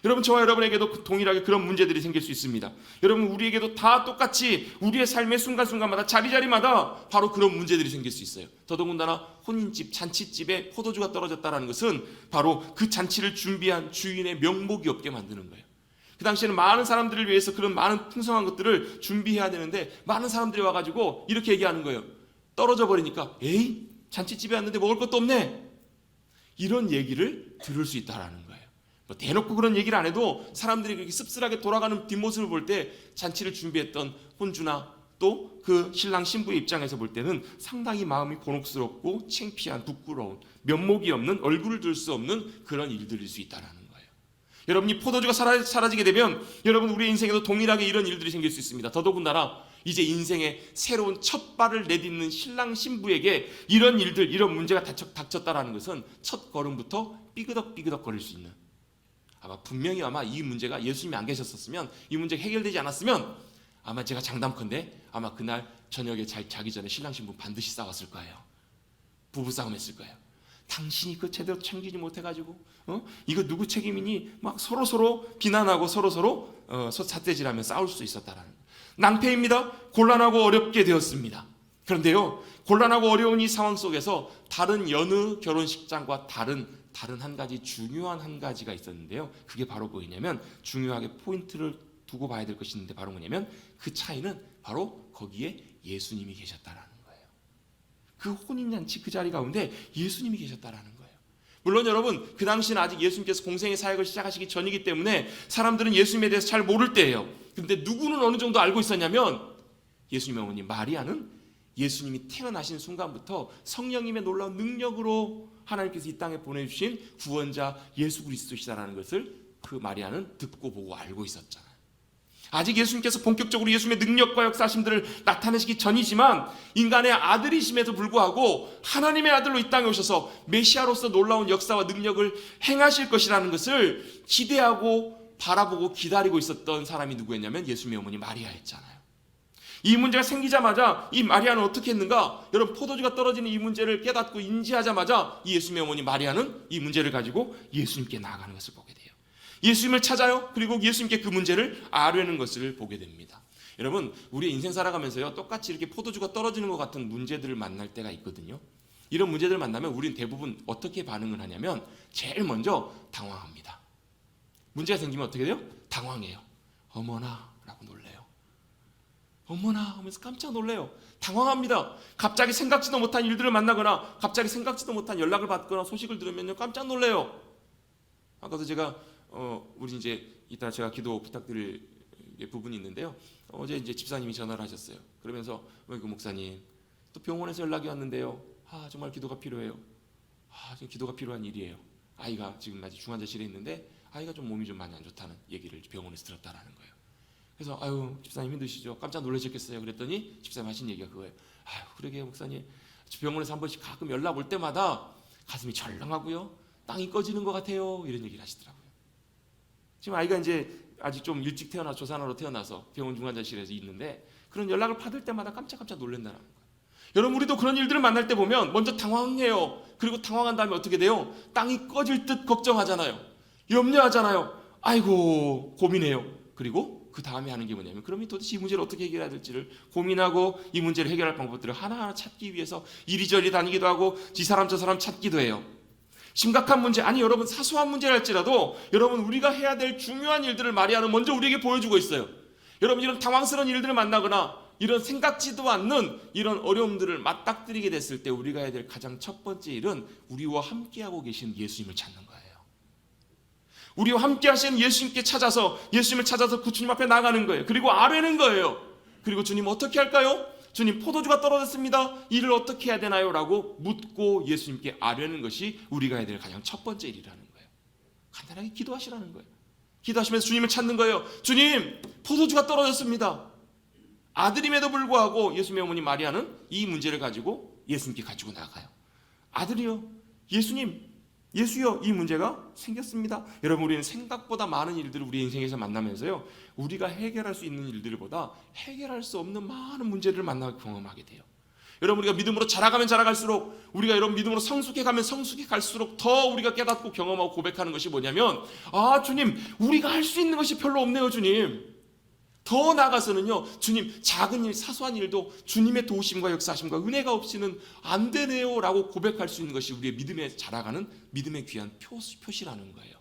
여러분, 저와 여러분에게도 동일하게 그런 문제들이 생길 수 있습니다. 여러분, 우리에게도 다 똑같이 우리의 삶의 순간순간마다 자리자리마다 바로 그런 문제들이 생길 수 있어요. 더더군다나 혼인집, 잔치집에 포도주가 떨어졌다는 것은 바로 그 잔치를 준비한 주인의 명목이 없게 만드는 거예요. 그 당시에는 많은 사람들을 위해서 그런 많은 풍성한 것들을 준비해야 되는데 많은 사람들이 와가지고 이렇게 얘기하는 거예요. 떨어져 버리니까 에이, 잔치집에 왔는데 먹을 것도 없네, 이런 얘기를 들을 수 있다라는 거예요. 뭐 대놓고 그런 얘기를 안 해도 사람들이 그렇게 씁쓸하게 돌아가는 뒷모습을 볼 때 잔치를 준비했던 혼주나 또 그 신랑 신부의 입장에서 볼 때는 상당히 마음이 곤혹스럽고 창피한, 부끄러운, 면목이 없는, 얼굴을 들 수 없는 그런 일들일 수 있다라는 거예요. 여러분이 포도주가 사라지게 되면 여러분, 우리 인생에도 동일하게 이런 일들이 생길 수 있습니다. 더더군다나 이제 인생의 새로운 첫 발을 내딛는 신랑 신부에게 이런 일들, 이런 문제가 닥쳤다라는 것은 첫 걸음부터 삐그덕삐그덕 거릴 수 있는, 분명히 이 문제가 예수님이 안 계셨었으면, 이 문제가 해결되지 않았으면 아마 제가 장담컨대 아마 그날 저녁에 자기 전에 신랑 신부 반드시 싸웠을 거예요. 부부싸움 했을 거예요. 당신이 그 제대로 챙기지 못해가지고 이거 누구 책임이니? 막 서로 비난하고 서로 삿대질하며 싸울 수 있었다라는, 낭패입니다. 곤란하고 어렵게 되었습니다. 그런데요, 곤란하고 어려운 이 상황 속에서 다른 여느 결혼식장과 다른 한 가지, 중요한 한 가지가 있었는데요. 그게 바로 뭐냐면, 중요하게 포인트를 두고 봐야 될 것이 있는데 바로 뭐냐면, 그 차이는 바로 거기에 예수님이 계셨다라는 거예요. 그 혼인잔치 그 자리 가운데 예수님이 계셨다라는 거예요. 물론 여러분, 그 당시는 아직 예수님께서 공생의 사역을 시작하시기 전이기 때문에 사람들은 예수님에 대해서 잘 모를 때예요. 그런데 누구는 어느 정도 알고 있었냐면, 예수님의 어머니 마리아는 예수님이 태어나신 순간부터 성령님의 놀라운 능력으로 하나님께서 이 땅에 보내주신 구원자 예수 그리스도시다라는 것을 그 마리아는 듣고 보고 알고 있었잖아요. 아직 예수님께서 본격적으로 예수님의 능력과 역사심들을 나타내시기 전이지만, 인간의 아들이심에도 불구하고 하나님의 아들로 이 땅에 오셔서 메시아로서 놀라운 역사와 능력을 행하실 것이라는 것을 기대하고 바라보고 기다리고 있었던 사람이 누구였냐면 예수님의 어머니 마리아였잖아요. 이 문제가 생기자마자 이 마리아는 어떻게 했는가? 여러분, 포도주가 떨어지는 이 문제를 깨닫고 인지하자마자 이 예수님의 어머니 마리아는 이 문제를 가지고 예수님께 나아가는 것을 보게 돼요. 예수님을 찾아요. 그리고 예수님께 그 문제를 아뢰는 것을 보게 됩니다. 여러분, 우리 인생 살아가면서요, 똑같이 이렇게 포도주가 떨어지는 것 같은 문제들을 만날 때가 있거든요. 이런 문제들을 만나면 우리는 대부분 어떻게 반응을 하냐면, 제일 먼저 당황합니다. 문제가 생기면 어떻게 돼요? 당황해요. 어머나 라고 놀래요. 어머나 하면서 깜짝 놀래요. 당황합니다. 갑자기 생각지도 못한 일들을 만나거나 갑자기 생각지도 못한 연락을 받거나 소식을 들으면요, 깜짝 놀래요. 아까도 제가 우리 이제 이따 제가 기도 부탁드릴 부분이 있는데요. 어제 이제 집사님이 전화를 하셨어요. 그러면서 그 목사님, 또 병원에서 연락이 왔는데요. 정말 기도가 필요해요. 지금 기도가 필요한 일이에요. 아이가 지금 아직 중환자실에 있는데 아이가 좀 몸이 좀 많이 안 좋다는 얘기를 병원에서 들었다라는 거예요. 그래서 집사님 힘드시죠? 깜짝 놀라셨겠어요. 그랬더니 집사님 하신 얘기가 그거예요. 그러게요 목사님, 병원에서 한 번씩 가끔 연락 올 때마다 가슴이 철렁하고요, 땅이 꺼지는 것 같아요, 이런 얘기를 하시더라고요. 지금 아이가 이제 아직 좀 일찍 조산하러 태어나서 병원 중환자실에서 있는데 그런 연락을 받을 때마다 깜짝깜짝 놀란다는 거예요. 여러분, 우리도 그런 일들을 만날 때 보면 먼저 당황해요. 그리고 당황한 다음에 어떻게 돼요? 땅이 꺼질 듯 걱정하잖아요. 염려하잖아요. 아이고 고민해요. 그리고 그 다음에 하는 게 뭐냐면, 그럼 도대체 이 문제를 어떻게 해결해야 될지를 고민하고 이 문제를 해결할 방법들을 하나하나 찾기 위해서 이리저리 다니기도 하고 이 사람 저 사람 찾기도 해요. 심각한 문제, 여러분 사소한 문제랄지라도 여러분, 우리가 해야 될 중요한 일들을 마리아는 먼저 우리에게 보여주고 있어요. 여러분, 이런 당황스러운 일들을 만나거나 이런 생각지도 않는 이런 어려움들을 맞닥뜨리게 됐을 때 우리가 해야 될 가장 첫 번째 일은 우리와 함께하고 계신 예수님을 찾는 거예요. 우리와 함께 하시는 예수님께 예수님을 찾아서 그 주님 앞에 나가는 거예요. 그리고 아뢰는 거예요. 그리고 주님 어떻게 할까요? 주님, 포도주가 떨어졌습니다. 이를 어떻게 해야 되나요? 라고 묻고 예수님께 아뢰는 것이 우리가 해야 될 가장 첫 번째 일이라는 거예요. 간단하게 기도하시라는 거예요. 기도하시면서 주님을 찾는 거예요. 주님, 포도주가 떨어졌습니다. 아들임에도 불구하고 예수님의 어머니 마리아는 이 문제를 가지고 예수님께 가지고 나가요. 아들이요, 예수여, 이 문제가 생겼습니다. 여러분, 우리는 생각보다 많은 일들을 우리 인생에서 만나면서요, 우리가 해결할 수 있는 일들보다 해결할 수 없는 많은 문제를 경험하게 돼요. 여러분, 우리가 믿음으로 자라가면 자라갈수록, 우리가 여러분 믿음으로 성숙해 가면 성숙해 갈수록 더 우리가 깨닫고 경험하고 고백하는 것이 뭐냐면, 아, 주님, 우리가 할 수 있는 것이 별로 없네요, 주님. 더 나아가서는요, 주님, 작은 일, 사소한 일도 주님의 도우심과 역사하심과 은혜가 없이는 안 되네요 라고 고백할 수 있는 것이 우리의 믿음에 자라가는 믿음의 귀한 표시라는 거예요.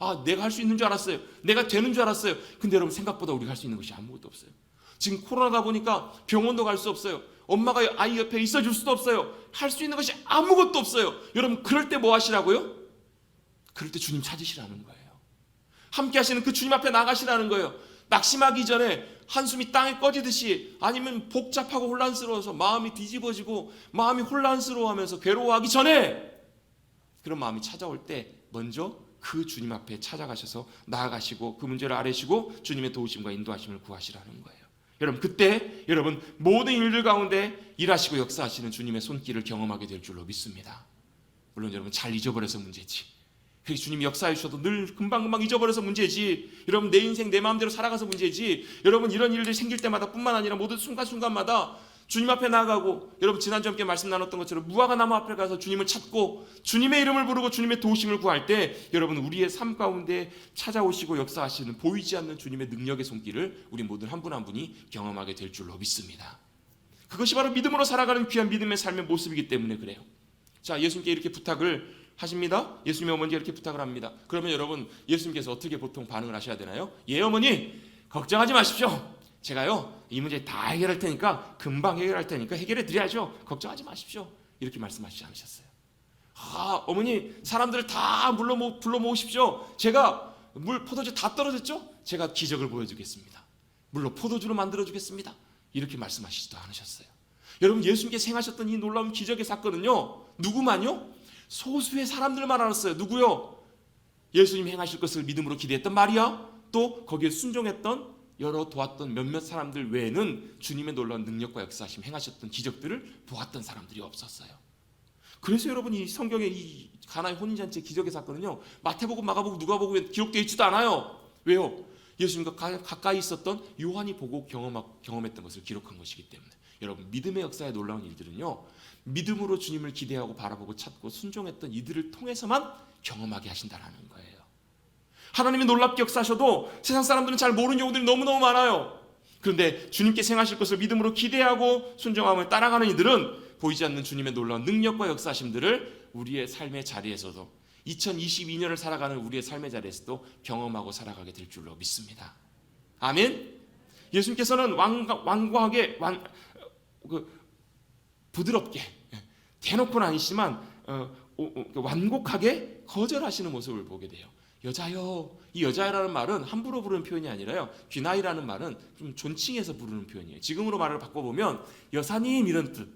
아, 내가 할 수 있는 줄 알았어요. 내가 되는 줄 알았어요. 근데 여러분, 생각보다 우리가 할 수 있는 것이 아무것도 없어요. 지금 코로나다 보니까 병원도 갈 수 없어요. 엄마가 아이 옆에 있어줄 수도 없어요. 할 수 있는 것이 아무것도 없어요. 여러분, 그럴 때 뭐 하시라고요? 그럴 때 주님 찾으시라는 거예요. 함께 하시는 그 주님 앞에 나가시라는 거예요. 낙심하기 전에 한숨이 땅에 꺼지듯이, 아니면 복잡하고 혼란스러워서 마음이 뒤집어지고 마음이 혼란스러워하면서 괴로워하기 전에, 그런 마음이 찾아올 때 먼저 그 주님 앞에 찾아가셔서 나아가시고 그 문제를 아뢰시고 주님의 도우심과 인도하심을 구하시라는 거예요. 여러분, 그때 여러분 모든 일들 가운데 일하시고 역사하시는 주님의 손길을 경험하게 될 줄로 믿습니다. 물론 여러분, 잘 잊어버려서 문제지, 그래서 주님이 역사해 주셔도 늘 금방금방 잊어버려서 문제지, 여러분 내 인생 내 마음대로 살아가서 문제지, 여러분 이런 일들이 생길 때마다 뿐만 아니라 모든 순간순간마다 주님 앞에 나아가고, 여러분 지난주 함께 말씀 나눴던 것처럼 무화과 나무 앞에 가서 주님을 찾고 주님의 이름을 부르고 주님의 도우심을 구할 때, 여러분 우리의 삶 가운데 찾아오시고 역사하시는 보이지 않는 주님의 능력의 손길을 우리 모든 한 분 한 분이 경험하게 될 줄로 믿습니다. 그것이 바로 믿음으로 살아가는 귀한 믿음의 삶의 모습이기 때문에 그래요. 자, 예수님께 이렇게 부탁을 하십니다. 예수님의 어머니가 이렇게 부탁을 합니다. 그러면 여러분, 예수님께서 어떻게 보통 반응을 하셔야 되나요? 예, 어머니, 걱정하지 마십시오. 제가요, 이 문제 다 해결할 테니까, 금방 해결할 테니까 해결해 드려야죠. 걱정하지 마십시오. 이렇게 말씀하시지 않으셨어요. 아, 어머니, 사람들을 다 불러 모으십시오. 제가 포도주 다 떨어졌죠? 제가 기적을 보여주겠습니다. 물로 포도주로 만들어주겠습니다. 이렇게 말씀하시지도 않으셨어요. 여러분, 예수님께서 행하셨던 이 놀라운 기적의 사건은요, 누구만요? 소수의 사람들만 알았어요. 누구요? 예수님이 행하실 것을 믿음으로 기대했던 마리아, 또 거기에 순종했던 여러 도왔던 몇몇 사람들 외에는 주님의 놀라운 능력과 역사하심, 행하셨던 기적들을 보았던 사람들이 없었어요. 그래서 여러분, 이 성경의 이 가나의 혼인잔치 기적의 사건은요, 마태복음, 마가복음, 누가복음에 기록되어 있지도 않아요. 왜요? 예수님과 가까이 있었던 요한이 보고 경험했던 것을 기록한 것이기 때문에. 여러분, 믿음의 역사의 놀라운 일들은요, 믿음으로 주님을 기대하고 바라보고 찾고 순종했던 이들을 통해서만 경험하게 하신다라는 거예요. 하나님이 놀랍게 역사하셔도 세상 사람들은 잘 모르는 경우들이 너무너무 많아요. 그런데 주님께서 행하실 것을 믿음으로 기대하고 순종하며 따라가는 이들은 보이지 않는 주님의 놀라운 능력과 역사하심들을 우리의 삶의 자리에서도, 2022년을 살아가는 우리의 삶의 자리에서도 경험하고 살아가게 될 줄로 믿습니다. 아멘. 예수님께서는 완고하게 부드럽게, 대놓고는 아니지만 완곡하게 거절하시는 모습을 보게 돼요. 여자여, 이 여자라는 말은 함부로 부르는 표현이 아니라요, 귀나이라는 말은 좀 존칭해서 부르는 표현이에요. 지금으로 말을 바꿔보면 여사님 이런 뜻,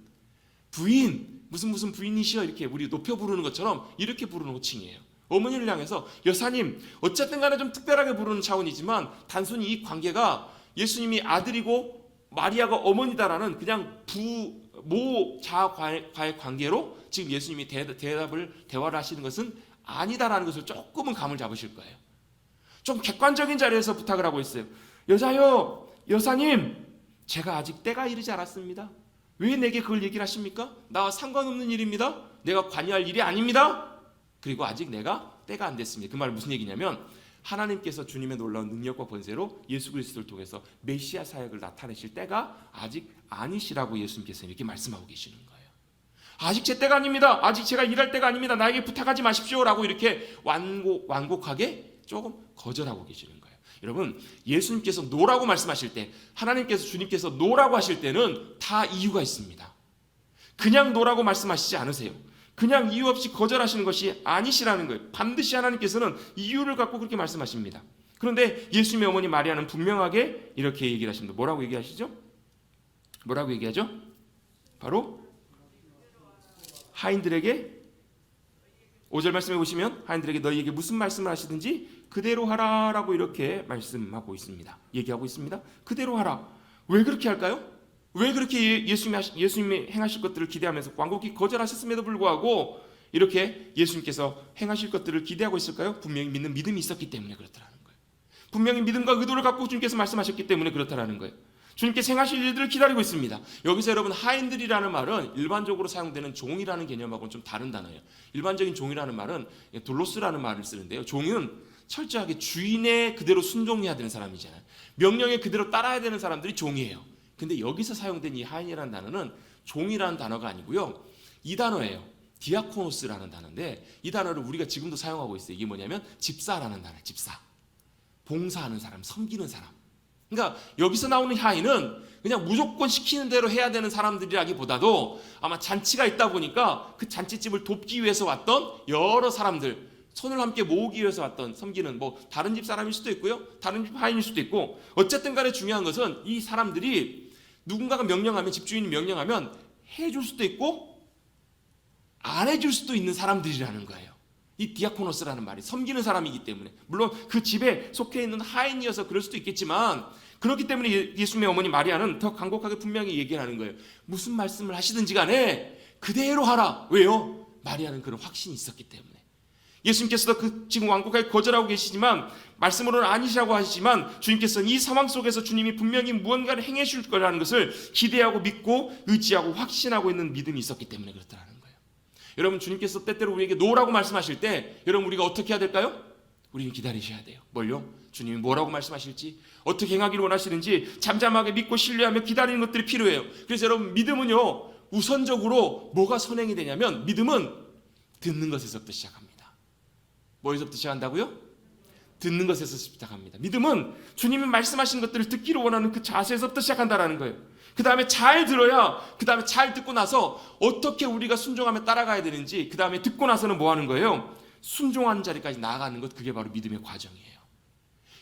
부인, 무슨 부인이시여, 이렇게 우리 높여 부르는 것처럼 이렇게 부르는 호칭이에요. 어머니를 향해서 여사님, 어쨌든 간에 좀 특별하게 부르는 차원이지만 단순히 이 관계가 예수님이 아들이고 마리아가 어머니다라는 그냥 부모자과의 관계로 지금 예수님이 대화를 하시는 것은 아니다라는 것을 조금은 감을 잡으실 거예요. 좀 객관적인 자리에서 부탁을 하고 있어요. 여자여, 여사님, 제가 아직 때가 이르지 않았습니다. 왜 내게 그걸 얘기를 하십니까? 나와 상관없는 일입니다. 내가 관여할 일이 아닙니다. 그리고 아직 내가 때가 안 됐습니다. 그 말은 무슨 얘기냐면, 하나님께서 주님의 놀라운 능력과 권세로 예수 그리스도를 통해서 메시아 사역을 나타내실 때가 아직 아니시라고 예수님께서 이렇게 말씀하고 계시는 거예요. 아직 제 때가 아닙니다. 아직 제가 일할 때가 아닙니다. 나에게 부탁하지 마십시오 라고 이렇게 완곡하게 조금 거절하고 계시는 거예요. 여러분, 예수님께서 노라고 말씀하실 때, 하나님께서, 주님께서 노라고 하실 때는 다 이유가 있습니다. 그냥 노라고 말씀하시지 않으세요. 그냥 이유 없이 거절하시는 것이 아니시라는 거예요. 반드시 하나님께서는 이유를 갖고 그렇게 말씀하십니다. 그런데 예수님의 어머니 마리아는 분명하게 이렇게 얘기를 하십니다. 뭐라고 얘기하시죠? 뭐라고 얘기하죠? 바로 하인들에게, 5절 말씀해 보시면 하인들에게 너희에게 무슨 말씀을 하시든지 그대로 하라라고 이렇게 말씀하고 있습니다. 얘기하고 있습니다. 그대로 하라. 왜 그렇게 할까요? 왜 그렇게 예수님이 행하실 것들을 기대하면서 완곡히 거절하셨음에도 불구하고 이렇게 예수님께서 행하실 것들을 기대하고 있을까요? 분명히 믿는 믿음이 있었기 때문에 그렇다라는 거예요. 분명히 믿음과 의도를 갖고 주님께서 말씀하셨기 때문에 그렇다라는 거예요. 주님께서 행하실 일들을 기다리고 있습니다. 여기서 여러분 하인들이라는 말은 일반적으로 사용되는 종이라는 개념하고는 좀 다른 단어예요. 일반적인 종이라는 말은 돌로스라는 말을 쓰는데요. 종은 철저하게 주인의 그대로 순종해야 되는 사람이잖아요. 명령에 그대로 따라야 되는 사람들이 종이에요. 근데 여기서 사용된 이 하인이라는 단어는 종이라는 단어가 아니고요. 이 단어예요. 디아코노스라는 단어인데 이 단어를 우리가 지금도 사용하고 있어요. 이게 뭐냐면 집사라는 단어예요. 집사. 봉사하는 사람, 섬기는 사람. 그러니까 여기서 나오는 하인은 그냥 무조건 시키는 대로 해야 되는 사람들이라기보다도 아마 잔치가 있다 보니까 그 잔치집을 돕기 위해서 왔던 여러 사람들, 손을 함께 모으기 위해서 왔던 섬기는 뭐 다른 집 사람일 수도 있고요. 다른 집 하인일 수도 있고 어쨌든 간에 중요한 것은 이 사람들이 누군가가 명령하면 집주인이 명령하면 해줄 수도 있고 안 해줄 수도 있는 사람들이라는 거예요. 이 디아코노스라는 말이 섬기는 사람이기 때문에 물론 그 집에 속해 있는 하인이어서 그럴 수도 있겠지만 그렇기 때문에 예수님의 어머니 마리아는 더 간곡하게 분명히 얘기를 하는 거예요. 무슨 말씀을 하시든지 간에 그대로 하라. 왜요? 마리아는 그런 확신이 있었기 때문에. 예수님께서도 지금 완곡하게 거절하고 계시지만 말씀으로는 아니시라고 하시지만 주님께서는 이 상황 속에서 주님이 분명히 무언가를 행해 주실 거라는 것을 기대하고 믿고 의지하고 확신하고 있는 믿음이 있었기 때문에 그렇다는 거예요. 여러분 주님께서 때때로 우리에게 노라고 말씀하실 때 여러분 우리가 어떻게 해야 될까요? 우리는 기다리셔야 돼요. 뭘요? 주님이 뭐라고 말씀하실지 어떻게 행하기를 원하시는지 잠잠하게 믿고 신뢰하며 기다리는 것들이 필요해요. 그래서 여러분 믿음은요 우선적으로 뭐가 선행이 되냐면 믿음은 듣는 것에서부터 시작합니다. 뭐에서부터 시작한다고요? 듣는 것에서 시작합니다. 믿음은 주님이 말씀하신 것들을 듣기를 원하는 그 자세에서부터 시작한다라는 거예요. 그 다음에 잘 들어야 그 다음에 잘 듣고 나서 어떻게 우리가 순종하며 따라가야 되는지 그 다음에 듣고 나서는 뭐 하는 거예요? 순종하는 자리까지 나아가는 것, 그게 바로 믿음의 과정이에요.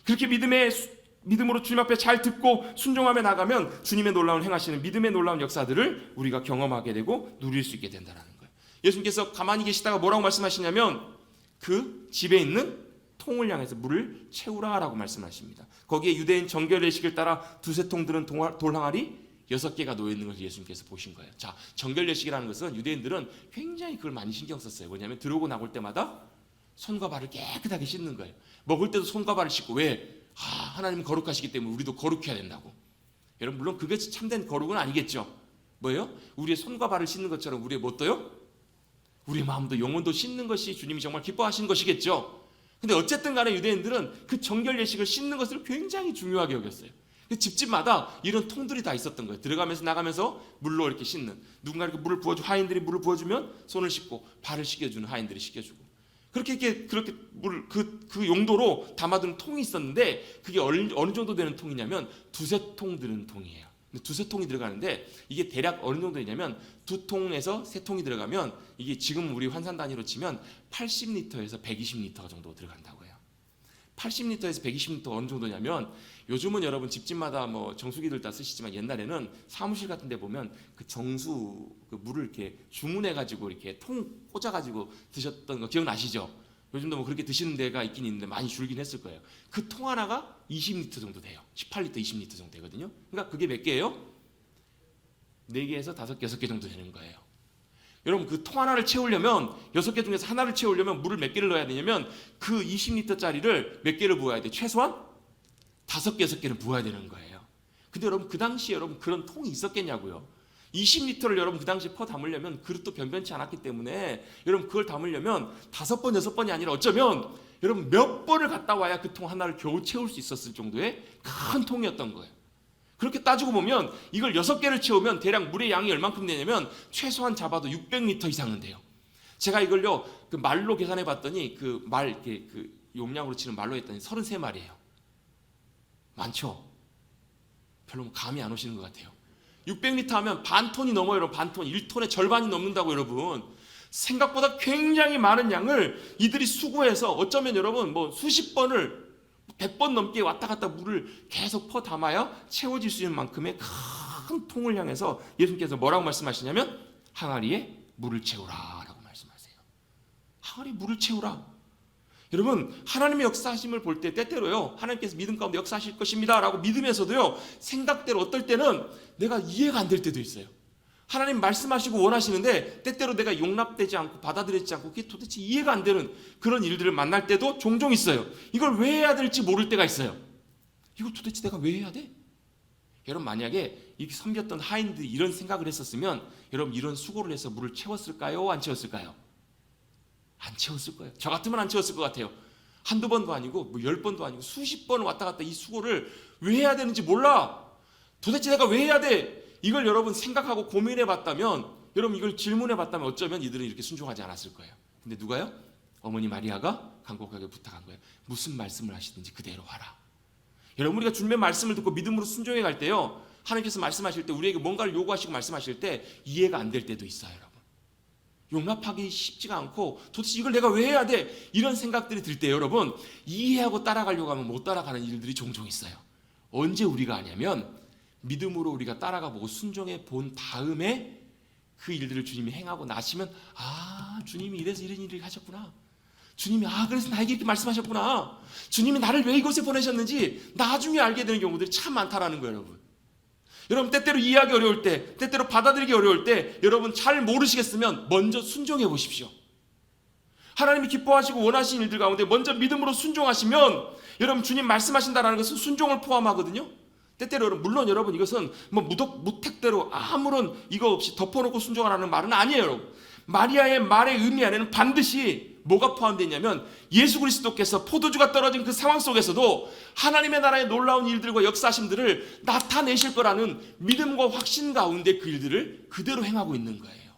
그렇게 믿음으로 주님 앞에 잘 듣고 순종하며 나가면 주님의 놀라운 행하시는 믿음의 놀라운 역사들을 우리가 경험하게 되고 누릴 수 있게 된다는 거예요. 예수님께서 가만히 계시다가 뭐라고 말씀하시냐면 그 집에 있는 통을 향해서 물을 채우라라고 말씀하십니다. 거기에 유대인 정결 예식을 따라 두세 통 들은 돌 항아리 6개가 놓여 있는 것을 예수님께서 보신 거예요. 자, 정결 예식이라는 것은 유대인들은 굉장히 그걸 많이 신경 썼어요. 뭐냐면 들어오고 나올 때마다 손과 발을 깨끗하게 씻는 거예요. 먹을 때도 손과 발을 씻고 왜? 하나님은 거룩하시기 때문에 우리도 거룩해야 된다고. 여러분 물론 그게 참된 거룩은 아니겠죠. 뭐예요? 우리의 손과 발을 씻는 것처럼 우리의 뭣도요? 우리의 마음도 영혼도 씻는 것이 주님이 정말 기뻐하시는 것이겠죠. 근데 어쨌든 간에 유대인들은 그 정결 예식을 씻는 것을 굉장히 중요하게 여겼어요. 집집마다 이런 통들이 다 있었던 거예요. 들어가면서 나가면서 물로 이렇게 씻는, 누군가 이렇게 물을 부어주 하인들이 물을 부어주면 손을 씻고 발을 씻겨주는 하인들이 씻겨주고 그렇게 물 그 용도로 담아두는 통이 있었는데 그게 어느 정도 되는 통이냐면 두세 통 드는 통이에요. 두세 통이 들어가는데 이게 대략 어느 정도 되냐면 2통에서 3통이 들어가면 이게 지금 우리 환산 단위로 치면 80리터에서 120리터 정도 들어간다고 해요. 80리터에서 120리터 어느 정도냐면 요즘은 여러분 집집마다 뭐 정수기들 다 쓰시지만 옛날에는 사무실 같은 데 보면 그 정수 그 물을 이렇게 주문해 가지고 이렇게 통 꽂아 가지고 드셨던 거 기억나시죠? 요즘도 뭐 그렇게 드시는 데가 있긴 있는데 많이 줄긴 했을 거예요. 그 통 하나가 20리터 정도 돼요. 18리터, 20리터 정도 되거든요. 그러니까 그게 몇 개예요? 4개에서 5개, 6개 정도 되는 거예요. 여러분 그 통 하나를 채우려면 6개 중에서 하나를 채우려면 물을 몇 개를 넣어야 되냐면 그 20리터짜리를 몇 개를 부어야 돼? 최소한 5개, 6개를 부어야 되는 거예요. 근데 여러분 그 당시에 여러분 그런 통이 있었겠냐고요. 20리터를 여러분 그 당시에 퍼 담으려면 그릇도 변변치 않았기 때문에 여러분 그걸 담으려면 5번, 6번이 아니라 어쩌면 여러분 몇 번을 갔다 와야 그 통 하나를 겨우 채울 수 있었을 정도의 큰 통이었던 거예요. 그렇게 따지고 보면 이걸 6개를 채우면 대략 물의 양이 얼만큼 되냐면 최소한 잡아도 600리터 이상은 돼요. 제가 이걸요 그 말로 계산해 봤더니 그 말 이렇게 그 용량으로 치는 말로 했더니 33마리예요. 많죠? 별로 감이 안 오시는 것 같아요. 600리터 하면 반 톤이 넘어요. 여러분 반 톤, 1톤의 절반이 넘는다고 여러분. 생각보다 굉장히 많은 양을 이들이 수고해서 어쩌면 여러분 뭐 수십 번을 100번 넘게 왔다 갔다 물을 계속 퍼 담아야 채워질 수 있는 만큼의 큰 통을 향해서 예수님께서 뭐라고 말씀하시냐면 항아리에 물을 채우라 라고 말씀하세요. 항아리에 물을 채우라. 여러분 하나님의 역사하심을 볼 때 때때로요 하나님께서 믿음 가운데 역사하실 것입니다 라고 믿으면서도요 생각대로 어떨 때는 내가 이해가 안 될 때도 있어요. 하나님 말씀하시고 원하시는데 때때로 내가 용납되지 않고 받아들이지 않고 그게 도대체 이해가 안 되는 그런 일들을 만날 때도 종종 있어요. 이걸 왜 해야 될지 모를 때가 있어요. 이걸 도대체 내가 왜 해야 돼? 여러분 만약에 이 섬겼던 하인들이 이런 생각을 했었으면 여러분 이런 수고를 해서 물을 채웠을까요? 안 채웠을까요? 안 채웠을 거예요. 저 같으면 안 채웠을 것 같아요. 한두 번도 아니고 뭐 10번도 아니고 수십 번 왔다 갔다 이 수고를 왜 해야 되는지 몰라. 도대체 내가 왜 해야 돼? 이걸 여러분 생각하고 고민해 봤다면, 여러분 이걸 질문해 봤다면 어쩌면 이들은 이렇게 순종하지 않았을 거예요. 근데 누가요? 어머니 마리아가 간곡하게 부탁한 거예요. 무슨 말씀을 하시든지 그대로 하라. 여러분 우리가 주님의 말씀을 듣고 믿음으로 순종해 갈 때요, 하나님께서 말씀하실 때 우리에게 뭔가를 요구하시고 말씀하실 때 이해가 안 될 때도 있어요. 여러분 용납하기 쉽지가 않고 도대체 이걸 내가 왜 해야 돼? 이런 생각들이 들 때 여러분 이해하고 따라가려고 하면 못 따라가는 일들이 종종 있어요. 언제 우리가 하냐면 믿음으로 우리가 따라가 보고 순종해 본 다음에 그 일들을 주님이 행하고 나시면, 아 주님이 이래서 이런 일을 하셨구나, 주님이 그래서 나에게 이렇게 말씀하셨구나, 주님이 나를 왜 이곳에 보내셨는지 나중에 알게 되는 경우들이 참 많다라는 거예요. 여러분 때때로 이해하기 어려울 때, 때때로 받아들이기 어려울 때 여러분 잘 모르시겠으면 먼저 순종해 보십시오. 하나님이 기뻐하시고 원하시는 일들 가운데 먼저 믿음으로 순종하시면 여러분 주님 말씀하신다라는 것은 순종을 포함하거든요. 때때로 여러분, 물론 여러분 이것은 뭐 무택대로 아무런 이거 없이 덮어놓고 순종하라는 말은 아니에요. 여러분 마리아의 말의 의미 안에는 반드시 뭐가 포함되어 있냐면 예수 그리스도께서 포도주가 떨어진 그 상황 속에서도 하나님의 나라의 놀라운 일들과 역사하심들을 나타내실 거라는 믿음과 확신 가운데 그 일들을 그대로 행하고 있는 거예요.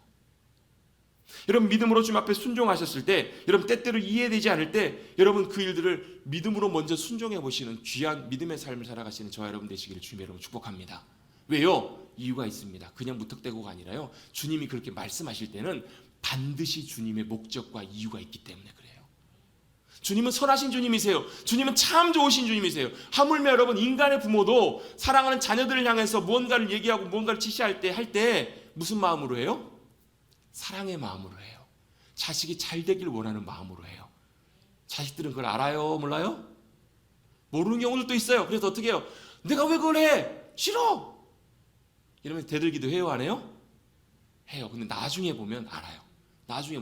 여러분 믿음으로 주님 앞에 순종하셨을 때, 여러분 때때로 이해되지 않을 때 여러분 그 일들을 믿음으로 먼저 순종해 보시는 귀한 믿음의 삶을 살아가시는 저와 여러분 되시기를 주님 여러분 축복합니다. 왜요? 이유가 있습니다. 그냥 무턱대고가 아니라요, 주님이 그렇게 말씀하실 때는 반드시 주님의 목적과 이유가 있기 때문에 그래요. 주님은 선하신 주님이세요. 주님은 참 좋으신 주님이세요. 하물며 여러분 인간의 부모도 사랑하는 자녀들을 향해서 무언가를 얘기하고 무언가를 지시할 때 할 때 무슨 마음으로 해요? 사랑의 마음으로 해요. 자식이 잘 되길 원하는 마음으로 해요. 자식들은 그걸 알아요? 몰라요? 모르는 경우들도 있어요. 그래서 어떻게 해요? 내가 왜 그걸 해? 싫어! 이러면서 대들기도 해요? 안 해요? 해요. 근데 나중에 보면 알아요. 나중에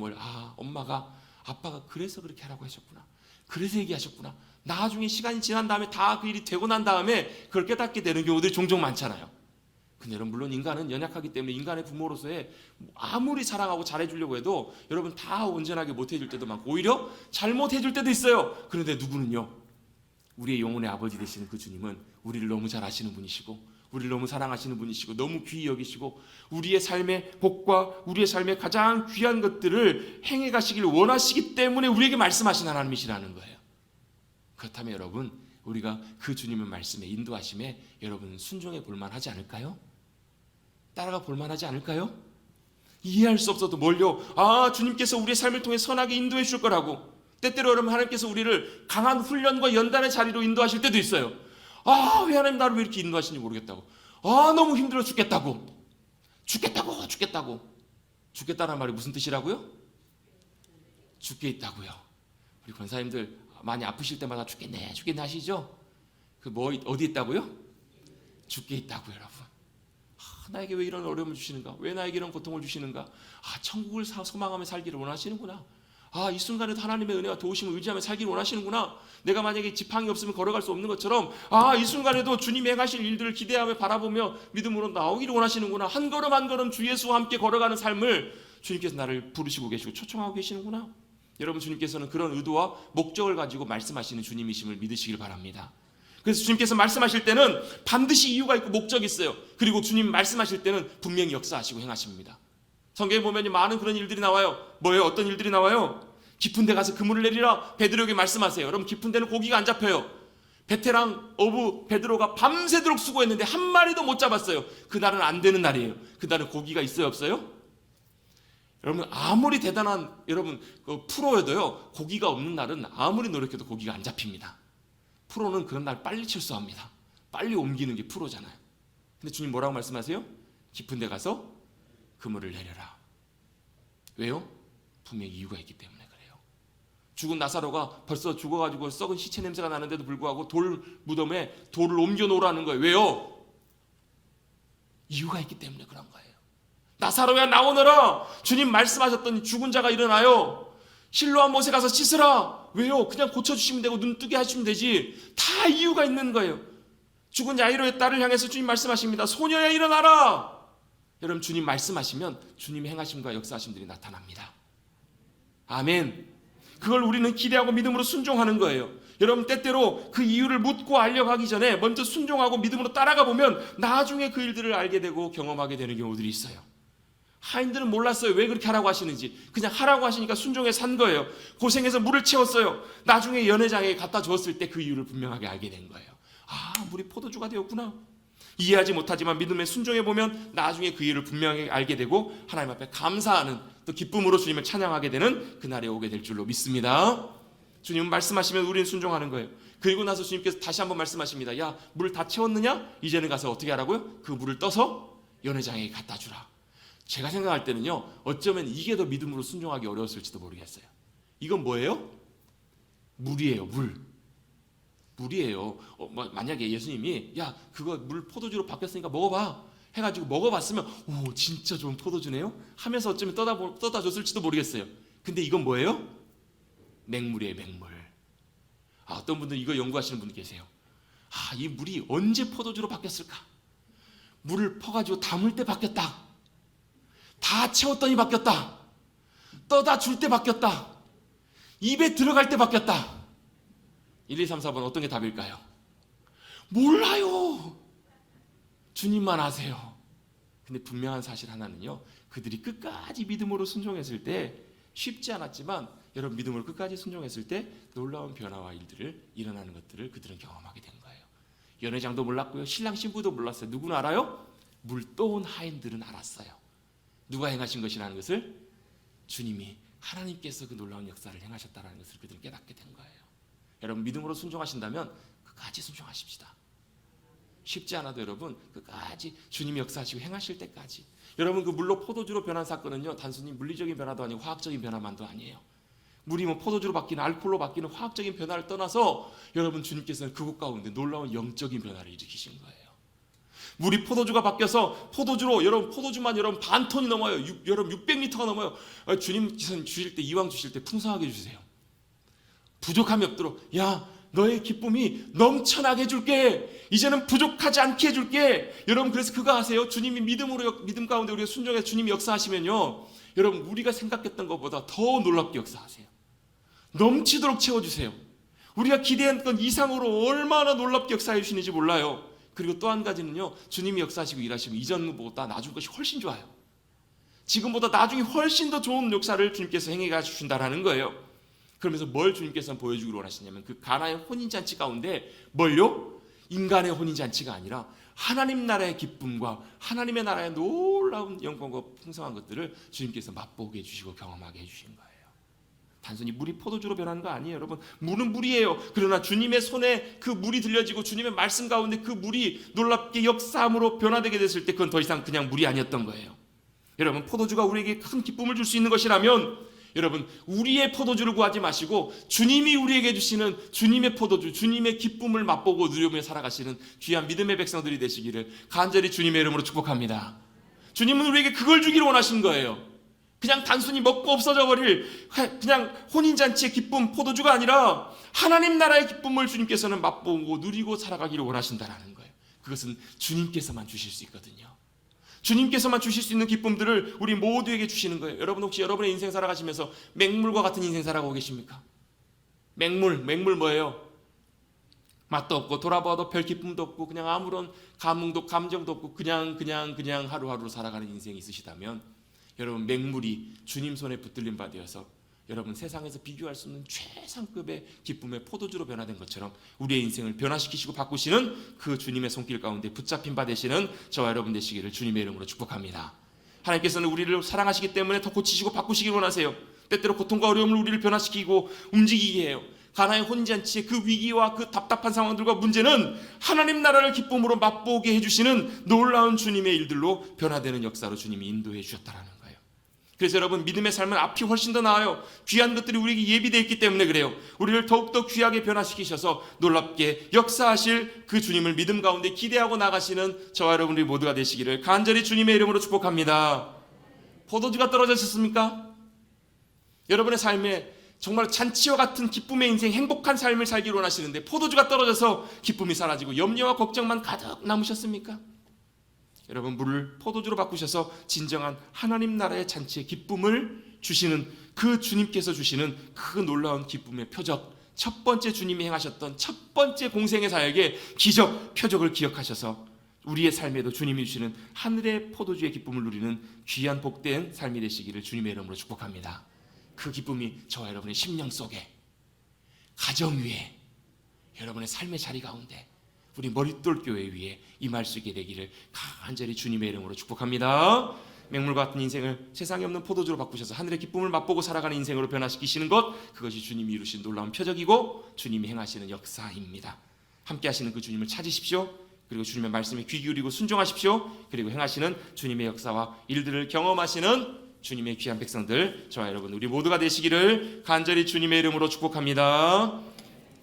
엄마가 아빠가 그래서 그렇게 하라고 하셨구나, 그래서 얘기하셨구나. 나중에 시간이 지난 다음에 다 그 일이 되고 난 다음에 그걸 깨닫게 되는 경우들이 종종 많잖아요. 근데 여러분 물론 인간은 연약하기 때문에 인간의 부모로서의 아무리 사랑하고 잘해주려고 해도 여러분 다 온전하게 못해줄 때도 많고 오히려 잘못해줄 때도 있어요. 그런데 누구는요, 우리의 영혼의 아버지 되시는 그 주님은 우리를 너무 잘 아시는 분이시고 우리를 너무 사랑하시는 분이시고 너무 귀히 여기시고 우리의 삶의 복과 우리의 삶의 가장 귀한 것들을 행해 가시길 원하시기 때문에 우리에게 말씀하신 하나님이시라는 거예요. 그렇다면 여러분 우리가 그 주님의 말씀에 인도하심에 여러분 순종해 볼만 하지 않을까요? 따라가 볼만 하지 않을까요? 이해할 수 없어도 뭘요? 주님께서 우리의 삶을 통해 선하게 인도해 줄 거라고. 때때로 여러분 하나님께서 우리를 강한 훈련과 연단의 자리로 인도하실 때도 있어요. 왜 하나님 나를 왜 이렇게 인도하시는지 모르겠다고. 너무 힘들어 죽겠다고. 죽겠다는 말이 무슨 뜻이라고요? 죽게 있다고요. 우리 권사님들 많이 아프실 때마다 죽겠네 하시죠? 어디 있다고요? 죽게 있다고요. 여러분 나에게 왜 이런 어려움을 주시는가? 왜 나에게 이런 고통을 주시는가? 천국을 소망하며 살기를 원하시는구나. 이 순간에도 하나님의 은혜와 도우심을 의지하며 살기를 원하시는구나. 내가 만약에 지팡이 없으면 걸어갈 수 없는 것처럼 이 순간에도 주님이 행하실 일들을 기대하며 바라보며 믿음으로 나오기를 원하시는구나. 한 걸음 한 걸음 주 예수와 함께 걸어가는 삶을 주님께서 나를 부르시고 계시고 초청하고 계시는구나. 여러분 주님께서는 그런 의도와 목적을 가지고 말씀하시는 주님이심을 믿으시길 바랍니다. 그래서 주님께서 말씀하실 때는 반드시 이유가 있고 목적이 있어요. 그리고 주님 말씀하실 때는 분명히 역사하시고 행하십니다. 성경에 보면 많은 그런 일들이 나와요. 뭐예요? 어떤 일들이 나와요? 깊은 데 가서 그물을 내리라 베드로에게 말씀하세요. 여러분 깊은 데는 고기가 안 잡혀요. 베테랑 어부 베드로가 밤새도록 수고했는데 한 마리도 못 잡았어요. 그날은 안 되는 날이에요. 그날은 고기가 있어요? 없어요? 여러분 아무리 대단한 프로여도요, 고기가 없는 날은 아무리 노력해도 고기가 안 잡힙니다. 프로는 그런 날 빨리 철수합니다. 빨리 옮기는 게 프로잖아요. 근데 주님 뭐라고 말씀하세요? 깊은 데 가서 그물을 내려라. 왜요? 분명히 이유가 있기 때문에 그래요. 죽은 나사로가 벌써 죽어가지고 썩은 시체 냄새가 나는데도 불구하고 돌 무덤에 돌을 옮겨 놓으라는 거예요. 왜요? 이유가 있기 때문에 그런 거예요. 나사로야 나오너라. 주님 말씀하셨더니 죽은 자가 일어나요. 실로암 못에 가서 씻으라. 왜요? 그냥 고쳐주시면 되고 눈 뜨게 하시면 되지. 다 이유가 있는 거예요. 죽은 야이로의 딸을 향해서 주님 말씀하십니다. 소녀야 일어나라. 여러분 주님 말씀하시면 주님의 행하심과 역사하심들이 나타납니다. 아멘. 그걸 우리는 기대하고 믿음으로 순종하는 거예요. 여러분 때때로 그 이유를 묻고 알려가기 전에 먼저 순종하고 믿음으로 따라가 보면 나중에 그 일들을 알게 되고 경험하게 되는 경우들이 있어요. 하인들은 몰랐어요. 왜 그렇게 하라고 하시는지. 그냥 하라고 하시니까 순종해 산 거예요. 고생해서 물을 채웠어요. 나중에 연회장에 갖다 주었을 때 그 이유를 분명하게 알게 된 거예요. 아, 물이 포도주가 되었구나. 이해하지 못하지만 믿음에 순종해 보면 나중에 그 이유를 분명하게 알게 되고 하나님 앞에 감사하는, 또 기쁨으로 주님을 찬양하게 되는 그날에 오게 될 줄로 믿습니다. 주님은 말씀하시면 우리는 순종하는 거예요. 그리고 나서 주님께서 다시 한번 말씀하십니다. 야, 물 다 채웠느냐? 이제는 가서 어떻게 하라고요? 그 물을 떠서 연회장에 갖다 주라. 제가 생각할 때는요, 어쩌면 이게 더 믿음으로 순종하기 어려웠을지도 모르겠어요. 이건 뭐예요? 물이에요. 물이에요. 만약에 예수님이 야, 그거 물 포도주로 바뀌었으니까 먹어봐 해가지고 먹어봤으면 오, 진짜 좋은 포도주네요 하면서 어쩌면 떠다 줬을지도 모르겠어요. 근데 이건 뭐예요? 맹물이에요. 맹물. 어떤 분들은 이거 연구하시는 분들 계세요. 이 물이 언제 포도주로 바뀌었을까? 물을 퍼가지고 담을 때 바뀌었다. 다 채웠더니 바뀌었다. 떠다 줄 때 바뀌었다. 입에 들어갈 때 바뀌었다. 1, 2, 3, 4번 어떤 게 답일까요? 몰라요. 주님만 아세요. 근데 분명한 사실 하나는요, 그들이 끝까지 믿음으로 순종했을 때 쉽지 않았지만 여러분 믿음으로 끝까지 순종했을 때 놀라운 변화와 일들을 일어나는 것들을 그들은 경험하게 된 거예요. 연회장도 몰랐고요. 신랑 신부도 몰랐어요. 누구는 알아요? 물 떠온 하인들은 알았어요. 누가 행하신 것이라는 것을 주님이 하나님께서 그 놀라운 역사를 행하셨다는 것을 그들은 깨닫게 된 거예요. 여러분 믿음으로 순종하신다면 끝까지 순종하십시다. 쉽지 않아도 여러분 끝까지 주님이 역사하시고 행하실 때까지. 여러분 그 물로 포도주로 변한 사건은요 단순히 물리적인 변화도 아니고 화학적인 변화만도 아니에요. 물이 포도주로 바뀌는 알코올로 바뀌는 화학적인 변화를 떠나서 여러분 주님께서는 그곳 가운데 놀라운 영적인 변화를 일으키신 거예요. 물이 포도주가 바뀌어서 포도주로 여러분 포도주만 여러분 반 톤이 넘어요. 여러분 600리터가 넘어요. 주님께서는 주실 때 이왕 주실 때 풍성하게 주세요. 부족함이 없도록 야 너의 기쁨이 넘쳐나게 해줄게. 이제는 부족하지 않게 해줄게. 여러분 그래서 그거 아세요? 주님이 믿음 가운데 우리가 순종해서 주님이 역사하시면요 여러분 우리가 생각했던 것보다 더 놀랍게 역사하세요. 넘치도록 채워주세요. 우리가 기대했던 이상으로 얼마나 놀랍게 역사해 주시는지 몰라요. 그리고 또 한 가지는요 주님이 역사하시고 일하시고 이전보다 나중 것이 훨씬 좋아요. 지금보다 나중에 훨씬 더 좋은 역사를 주님께서 행해 주신다라는 거예요. 그러면서 뭘 주님께서는 보여주기로 원하시냐면 그 가나의 혼인잔치 가운데 뭘요? 인간의 혼인잔치가 아니라 하나님 나라의 기쁨과 하나님의 나라의 놀라운 영광과 풍성한 것들을 주님께서 맛보게 해주시고 경험하게 해주신 거예요. 단순히 물이 포도주로 변하는 거 아니에요. 여러분 물은 물이에요. 그러나 주님의 손에 그 물이 들려지고 주님의 말씀 가운데 그 물이 놀랍게 역사함으로 변화되게 됐을 때 그건 더 이상 그냥 물이 아니었던 거예요. 여러분 포도주가 우리에게 큰 기쁨을 줄 수 있는 것이라면 여러분 우리의 포도주를 구하지 마시고 주님이 우리에게 주시는 주님의 포도주, 주님의 기쁨을 맛보고 누리며 살아가시는 귀한 믿음의 백성들이 되시기를 간절히 주님의 이름으로 축복합니다. 주님은 우리에게 그걸 주기를 원하신 거예요. 그냥 단순히 먹고 없어져 버릴 그냥 혼인잔치의 기쁨, 포도주가 아니라 하나님 나라의 기쁨을 주님께서는 맛보고 누리고 살아가기를 원하신다라는 거예요. 그것은 주님께서만 주실 수 있거든요. 주님께서만 주실 수 있는 기쁨들을 우리 모두에게 주시는 거예요. 여러분 혹시 여러분의 인생 살아가시면서 맹물과 같은 인생 살아가고 계십니까? 맹물 뭐예요? 맛도 없고 돌아봐도 별 기쁨도 없고 그냥 아무런 감흥도 감정도 없고 그냥 하루하루 살아가는 인생이 있으시다면 여러분 맹물이 주님 손에 붙들린 바 되어서 여러분 세상에서 비교할 수 없는 최상급의 기쁨의 포도주로 변화된 것처럼 우리의 인생을 변화시키시고 바꾸시는 그 주님의 손길 가운데 붙잡힌 바 되시는 저와 여러분 되시기를 주님의 이름으로 축복합니다. 하나님께서는 우리를 사랑하시기 때문에 더 고치시고 바꾸시길 원하세요. 때때로 고통과 어려움을 우리를 변화시키고 움직이게 해요. 가나의 혼인잔치의 그 위기와 그 답답한 상황들과 문제는 하나님 나라를 기쁨으로 맛보게 해주시는 놀라운 주님의 일들로 변화되는 역사로 주님이 인도해 주셨다라는 거예요. 그래서 여러분 믿음의 삶은 앞이 훨씬 더 나아요. 귀한 것들이 우리에게 예비되어 있기 때문에 그래요. 우리를 더욱더 귀하게 변화시키셔서 놀랍게 역사하실 그 주님을 믿음 가운데 기대하고 나가시는 저와 여러분들이 모두가 되시기를 간절히 주님의 이름으로 축복합니다. 포도주가 떨어졌습니까? 여러분의 삶에 정말 잔치와 같은 기쁨의 인생, 행복한 삶을 살기를 원하시는데 포도주가 떨어져서 기쁨이 사라지고 염려와 걱정만 가득 남으셨습니까? 여러분, 물을 포도주로 바꾸셔서 진정한 하나님 나라의 잔치의 기쁨을 주시는 그 주님께서 주시는 그 놀라운 기쁨의 표적, 첫 번째 주님이 행하셨던 첫 번째 공생의 사역의 기적, 표적을 기억하셔서 우리의 삶에도 주님이 주시는 하늘의 포도주의 기쁨을 누리는 귀한 복된 삶이 되시기를 주님의 이름으로 축복합니다. 그 기쁨이 저와 여러분의 심령 속에, 가정 위에, 여러분의 삶의 자리 가운데, 우리 머릿돌 교회 위에 임할 수 있게 되기를 간절히 주님의 이름으로 축복합니다. 맹물 같은 인생을 세상에 없는 포도주로 바꾸셔서 하늘의 기쁨을 맛보고 살아가는 인생으로 변화시키시는 것, 그것이 주님이 이루신 놀라운 표적이고 주님이 행하시는 역사입니다. 함께 하시는 그 주님을 찾으십시오. 그리고 주님의 말씀에 귀 기울이고 순종하십시오. 그리고 행하시는 주님의 역사와 일들을 경험하시는 주님의 귀한 백성들, 저와 여러분 우리 모두가 되시기를 간절히 주님의 이름으로 축복합니다.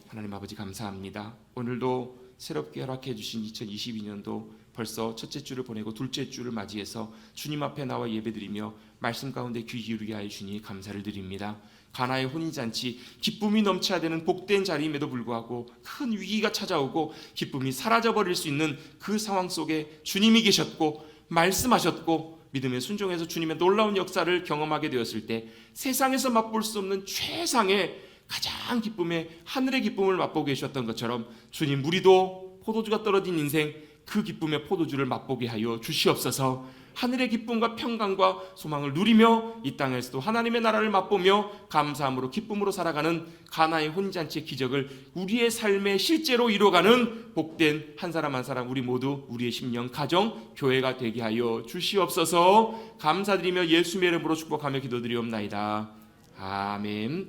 하나님 아버지, 감사합니다. 오늘도 새롭게 허락해 주신 2022년도 벌써 첫째 주를 보내고 둘째 주를 맞이해서 주님 앞에 나와 예배드리며 말씀 가운데 귀 기울이게 하여 주니 감사를 드립니다. 가나의 혼인잔치, 기쁨이 넘쳐야 되는 복된 자리임에도 불구하고 큰 위기가 찾아오고 기쁨이 사라져버릴 수 있는 그 상황 속에 주님이 계셨고 말씀하셨고 믿음에 순종해서 주님의 놀라운 역사를 경험하게 되었을 때 세상에서 맛볼 수 없는 최상의 가장 기쁨의 하늘의 기쁨을 맛보게 해주셨던 것처럼 주님, 우리도 포도주가 떨어진 인생, 그 기쁨의 포도주를 맛보게 하여 주시옵소서. 하늘의 기쁨과 평강과 소망을 누리며 이 땅에서도 하나님의 나라를 맛보며 감사함으로 기쁨으로 살아가는 가나의 혼인잔치의 기적을 우리의 삶에 실제로 이루어가는 복된 한 사람 한 사람 우리 모두 우리의 심령, 가정, 교회가 되게 하여 주시옵소서. 감사드리며 예수님의 이름으로 축복하며 기도드리옵나이다. 아멘.